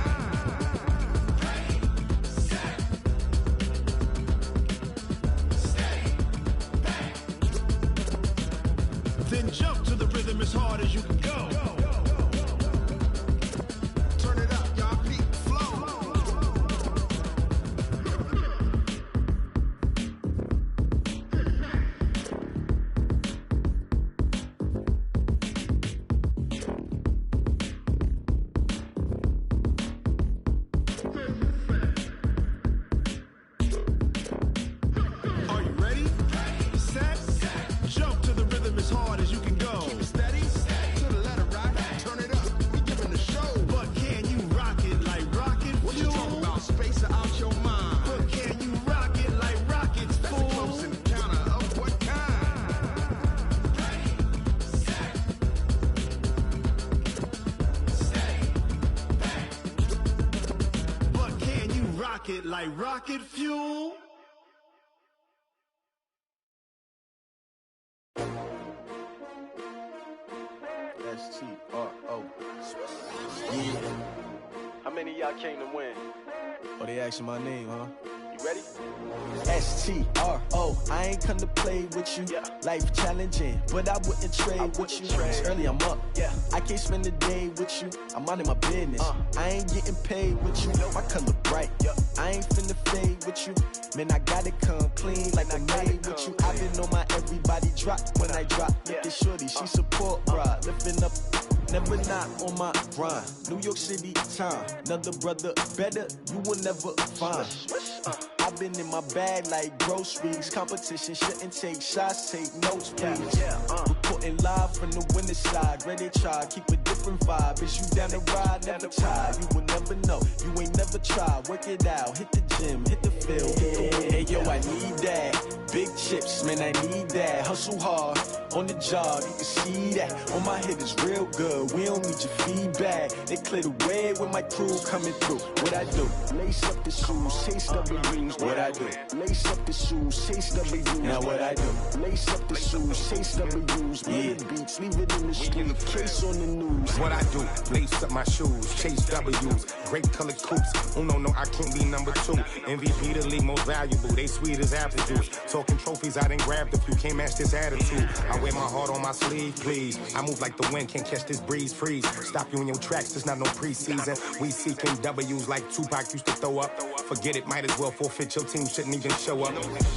Then jump to the rhythm as hard as you can go. Turn it up, y'all, beat and flow. Are you ready? Set? Jump to the rhythm as hard as you can go. Keep it steady, to the letter, right? Turn it up, we giving the show. But can you rock it like rocket fuel? What you talking about? Space out your mind. But can you rock it like rockets, fool? That's a close encounter of what kind? But can you rock it like rocket fuel? S-T-R-O. Yeah. How many of y'all came to win? Oh, they asking my name, huh? You ready? S-T-R-O. I ain't come to play with you. Life challenging, but I wouldn't trade with you. It's early, I'm up. I can't spend the day with you. I'm minding my business. I ain't getting paid with you. My color bright. I ain't finna fade with you. Man, I gotta come clean like I'm made with you. I've been on my everybody drop when I drop. Look at shorty, she support ride. Lifting up, never not on my grind. New York City time. Another brother better, you will never find. I've been in my bag like groceries. Competition shouldn't take shots, take notes, please. Reporting live from the winning side. Ready to try, keep a different vibe. Is you down the ride, never tired. You will never know, you ain't never tried. Work it out, hit the gym, hit the field. Hey yo, I need that. Big chips, man, I need that. Hustle hard, on the job, you can see that. On my head is real good, we don't need your feedback. They clear the way with my crew coming through. What I do? Lace up the shoes, chase W's. What I do? Lace up the shoes, chase W's. Now what I do? Lace up the shoes, chase W's. Yeah. Beats, leave it in the street, case on the news. What I do? Lace up my shoes, chase W's. Great colored coops. Oh no, I can't be number 2. MVP the league most valuable. They sweet as apple juice. Talking trophies, I didn't grab the few. Can't match this attitude. I wear my heart on my sleeve, please. I move like the wind, can't catch this breeze, freeze. Stop you in your tracks, there's not no preseason. We seeking W's like Tupac used to throw up. Forget it, might as well forfeit. Your team shouldn't even show up.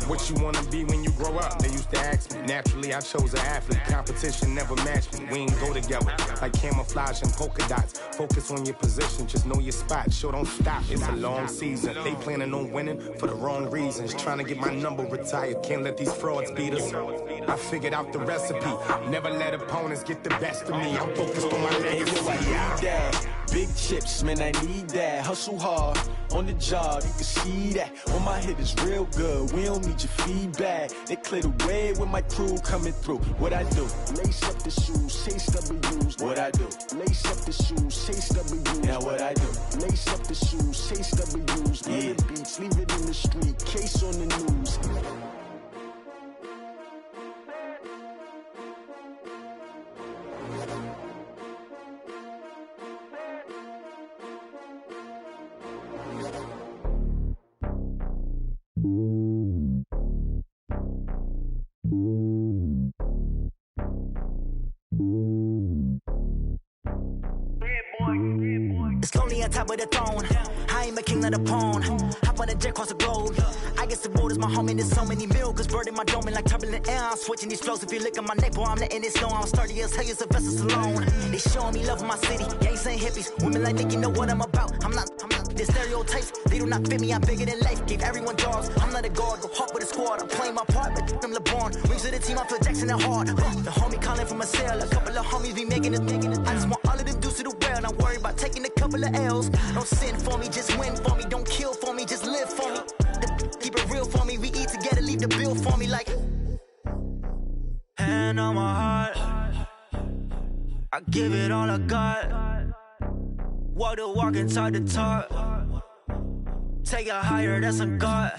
What you wanna be when you grow up? They used to ask me. Naturally, I chose an athlete. Competition never matched me. We ain't go together like camouflage and polka dots. Focus on your position, just know your spot. Sure, don't stop. It's a long season. They planning on winning for the wrong reasons. Trying to get my number retired. Can't let these frauds beat us. I figured out the recipe. Never let opponents get the best of me. I'm focused on my legacy. Big chips, man, I need that. Hustle hard, on the job, you can see that. On my head is real good, we don't need your feedback. They clear the way with my crew coming through. What I do? Lace up the shoes, chase W's. What I do? Lace up the shoes, chase W's. Now what I do? Lace up the shoes, chase W's. Yeah. Beats, leave it in the street, case on the news. It's lonely on top of the throne. I ain't a king of the pawn. Hop on a jet across the globe. I guess the road is my home and there's so many milkers birding my dome like turbulent air. I'm switching these flows. If you look at my neck, boy, I'm letting it slow. I'm sturdy as hell, Sylvester Stallone. They showing me love in my city. Gangs ain't hippies. Women like Nicki know what I'm about. I'm not the stereotypes. They do not fit me. I'm bigger than life. Gave everyone jobs. I'm not a guard. Go hard with a squad. I'm playing my part, but them LeBron. Rings to the team. I feel Jackson and hard. The homie calling from a cell. A couple of homies be making it. I just want all of them dudes to do well. Not worry about taking a couple of L's. Don't sin for me, just win for me. Don't kill for me, just live for me. Keep it real for me. We eat together, leave the bill for me like. Hand on my heart, I give it all I got. Walk the walk inside the talk. Take it higher, that's a God.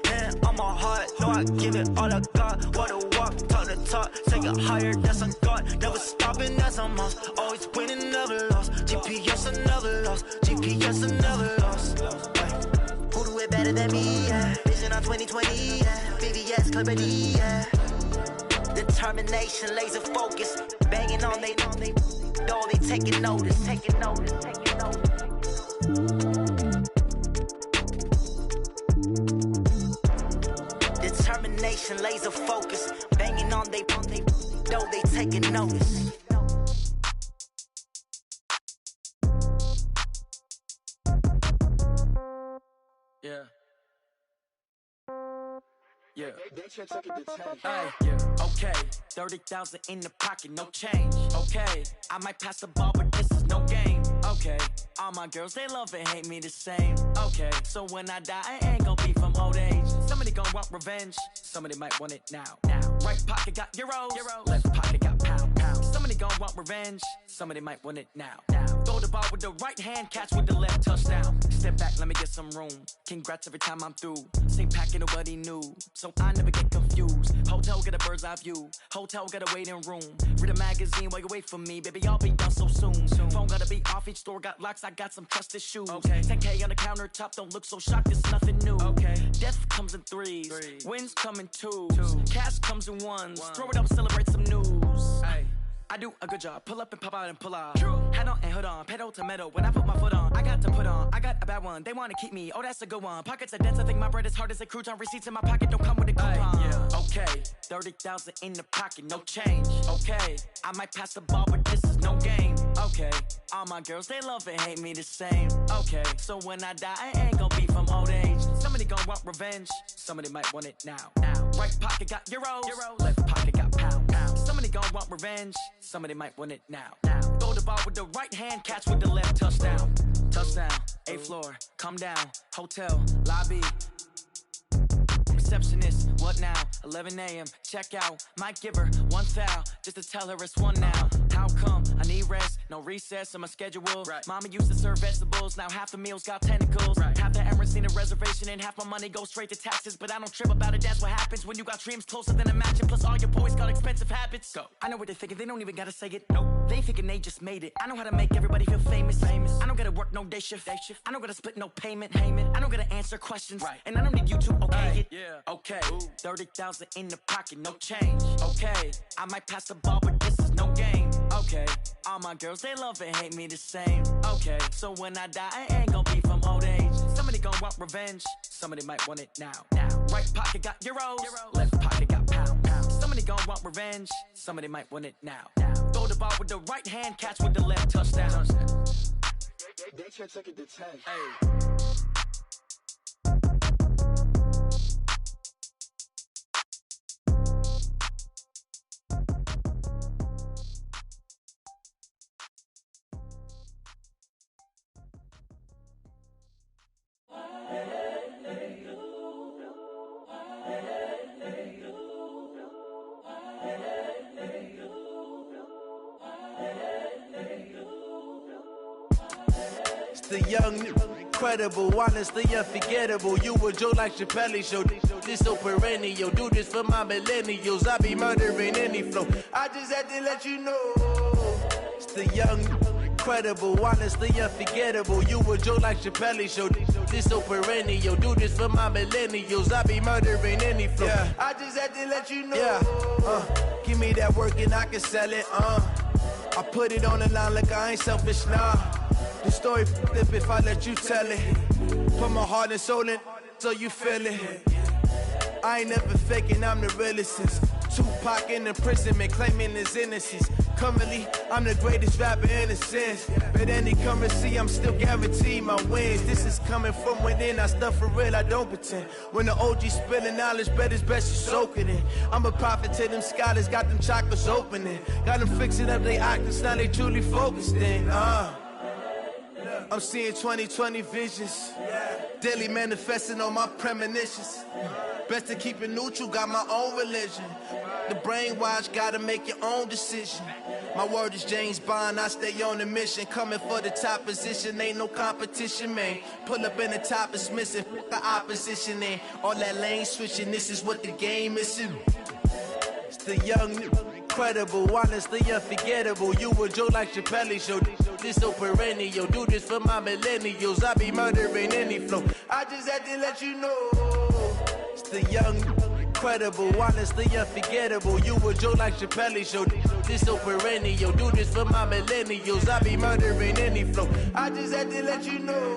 Hand on my heart, no, I give it all I got. Walk the walk, talk the talk. Take it higher, that's a God. Never stopping, that's a must. Always winning, never lost. GPS, I never lost. GPS, I never lost. Who do it better than me? Yeah. Vision on 2020, yeah. VVS, Clippity, yeah. Determination, laser focus. Banging on they, though they taking notice. Determination, laser focus. Banging on they, though they taking notice. Yeah. Yeah. Hey, yeah. Okay. 30,000 in the pocket, no change. Okay. I might pass the ball, but this is no game. Okay. All my girls, they love and hate me the same. Okay. So when I die, I ain't gon' be from old age. Somebody gon' want revenge. Somebody might want it now. Right pocket got euros. Left pocket got pound. Somebody gon' want revenge. Somebody might want it now. Throw the ball with the right hand, catch with the left, touchdown. Step back, let me get some room. Congrats every time I'm through. Same packet, nobody knew. So I never get confused. Hotel get a bird's eye view. Hotel got a waiting room. Read a magazine while you wait for me. Baby, I'll be done so soon. Phone gotta be off, each store got locks. I got some trusted shoes. 10K on the countertop, don't look so shocked, it's nothing new. Death comes in threes. Wins come in twos. Cash comes in ones. Throw it up, celebrate some news. I do a good job. Pull up and pop out and pull out. Head on and hood on. Pedal to metal. When I put my foot on, I got to put on. I got a bad one. They want to keep me. Oh, that's a good one. Pockets are dense. I think my bread is hard as a crouton. Receipts in my pocket don't come with a coupon. Okay. 30,000 in the pocket. No change. Okay. I might pass the ball, but this is no game. Okay. All my girls, they love and hate me the same. Okay. So when I die, I ain't gonna be from old age. Somebody gon' want revenge. Somebody might want it now. Right pocket got euros. Left pocket got pound. Somebody gon' want revenge. Somebody might want it now. Throw the ball with the right hand, catch with the left, touchdown. Touchdown, 8th floor, come down, hotel, lobby. Receptionist, what now? 11 a.m., check out. Might give her one foul, just to tell her it's one now. How come? I need rest, no recess in my schedule. Mama used to serve vegetables, now half the meals got tentacles. Half the errands need a reservation and half my money goes straight to taxes. But I don't trip about it, that's what happens when you got dreams closer than a mansion. Plus all your boys got expensive habits. Go. I know what they're thinking, they don't even gotta say it. Nope. They thinking they just made it. I know how to make everybody feel famous. I don't gotta work no day shift. I don't gotta split no payment. I don't gotta answer questions. And I don't need you to okay it. Okay, 30,000 in the pocket, no change. Okay, I might pass the ball, but this is no game. Okay, all my girls, they love and hate me the same. Okay, so when I die, I ain't gon' be from old age. Somebody gon' want revenge. Somebody might want it now. Right pocket got euros. Left pocket got pound. Somebody gon' want revenge. Somebody might want it now. Throw the ball with the right hand, catch with the left, touchdown. They can't take it to 10. The young, incredible, honestly unforgettable. You a joke like Chappelle Show. This so perennial. Do this for my millennials. I be murdering any flow. I just had to let you know. It's the young, incredible, honestly unforgettable. You a joke like Chappelle Show. This so perennial. Do this for my millennials. I be murdering any flow. I just had to let you know. Give me that work and I can sell it. I put it on the line like I ain't selfish, nah. The story flip if I let you tell it. Put my heart and soul in so you feel it. I ain't never faking, I'm the realest since Tupac in imprisonment, claiming his innocence. Currently, I'm the greatest rapper in a sense. But any currency, I'm still guaranteed my wins. This is coming from within, I stuff for real, I don't pretend. When the OG spilling knowledge, bet it's best you soak it in. I'm a prophet to them scholars, got them chakras opening. Got them fixing up they octaves, now they truly focused in. I'm seeing 2020 visions. Daily manifesting on my premonitions. Best to keep it neutral, got my own religion. The brainwash, gotta make your own decision. My word is James Bond, I stay on a mission. Coming for the top position, ain't no competition, man. Pull up in the top, it's missing, the opposition, and all that lane switching, this is what the game is. It's the young, incredible, honestly unforgettable. You a Joe like Chappelle show, this so perennial. Do this for my millennials, I be murdering any flow. I just had to let you know. It's the young, incredible, honestly unforgettable. You a Joe like Chappelle show, this so perennial. Do this for my millennials, I be murdering any flow. I just had to let you know.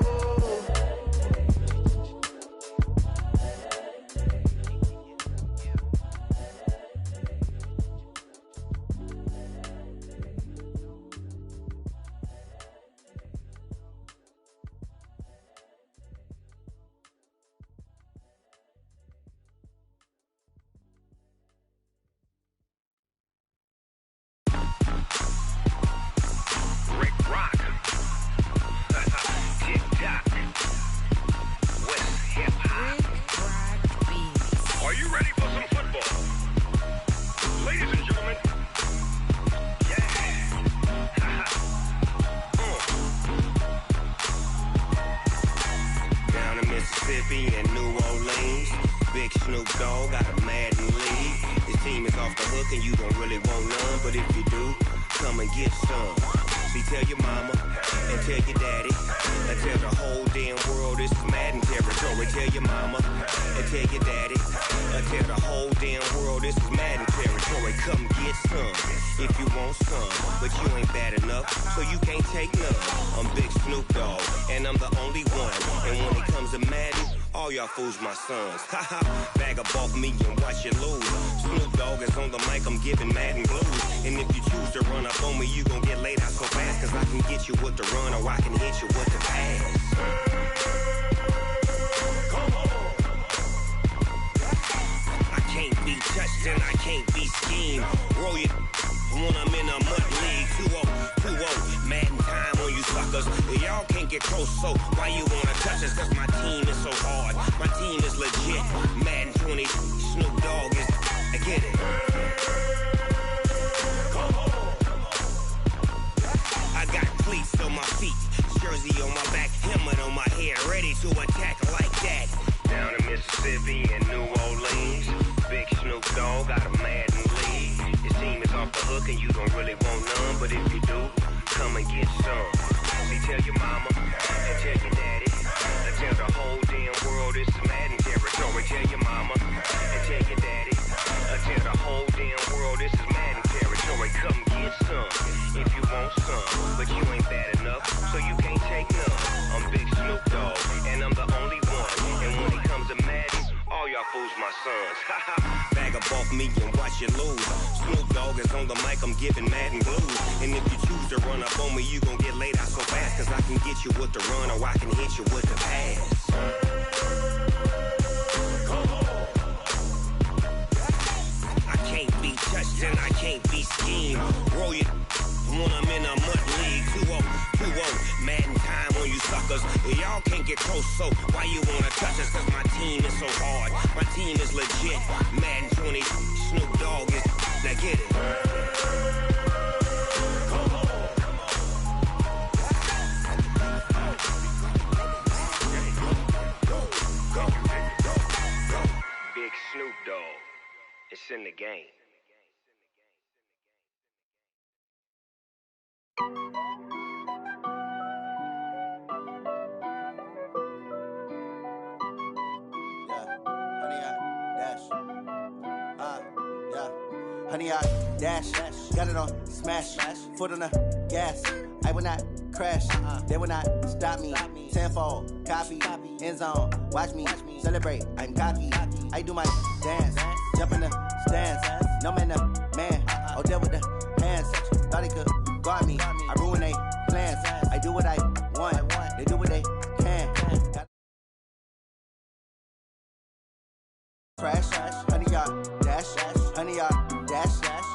Fools my sons. Haha, bag up off me and watch you lose. Snoop Dogg is on the mic, I'm giving Madden blues. And if you choose to run up on me, you gon' get laid out so fast. Cause I can get you with the run or I can hit you with the pass. I can't be touched and I can't be schemed. Roll you when I'm in a mud league. 2-0, Madden time on you suckers. Y'all can't get close, so why you wanna touch us? Cause my team is so hard. My team is legit. Madden 20, Snoop Dogg is. I get it. I got cleats on my feet, jersey on my back, helmet on my head, ready to attack like that. Down in Mississippi and New Orleans, big Snoop Dogg got a Madden league. Your team is off the hook and you don't really want none, but if you do, come and get some. See, tell your mama and tell your daddy. Tell the whole damn world this is Madden territory. Tell your mama and tell your daddy. Tell the whole damn world this is Madden territory. Come get some if you want some, but you ain't bad enough, so you can't take none. I'm Big Snoop Dogg, and I'm the only one. And when it comes to Madden, all y'all fools my sons. Bag up off me and watch you lose. Snoop Dogg is on the mic, I'm giving Madden blues. And if you choose to run up on me, you gon' get laid out so fast. Cause I can get you with the run or I can hit you with the pass. I can't be touched and I can't be schemed. Roll you when I'm in a mud league. 2-0, Madden time on you suckers. Y'all can't get close, so why you wanna touch us? Cause my team is so hard. My team is legit. Madden 20, Snoop Dogg is. Now get it. Big Snoop Dogg. It's in the game. Honey, I dash, got it on smash, foot on the gas. I will not crash. They will not stop me. Tenfold, copy, end zone. Watch me celebrate. I'm cocky. I do my dance. Jump in the stands. No man, man. Oh, deal with the hands. Thought he could guard me. I ruin they plans. I do what I want. They do what they can. Crash, 100 yard dash, 100 yard dash.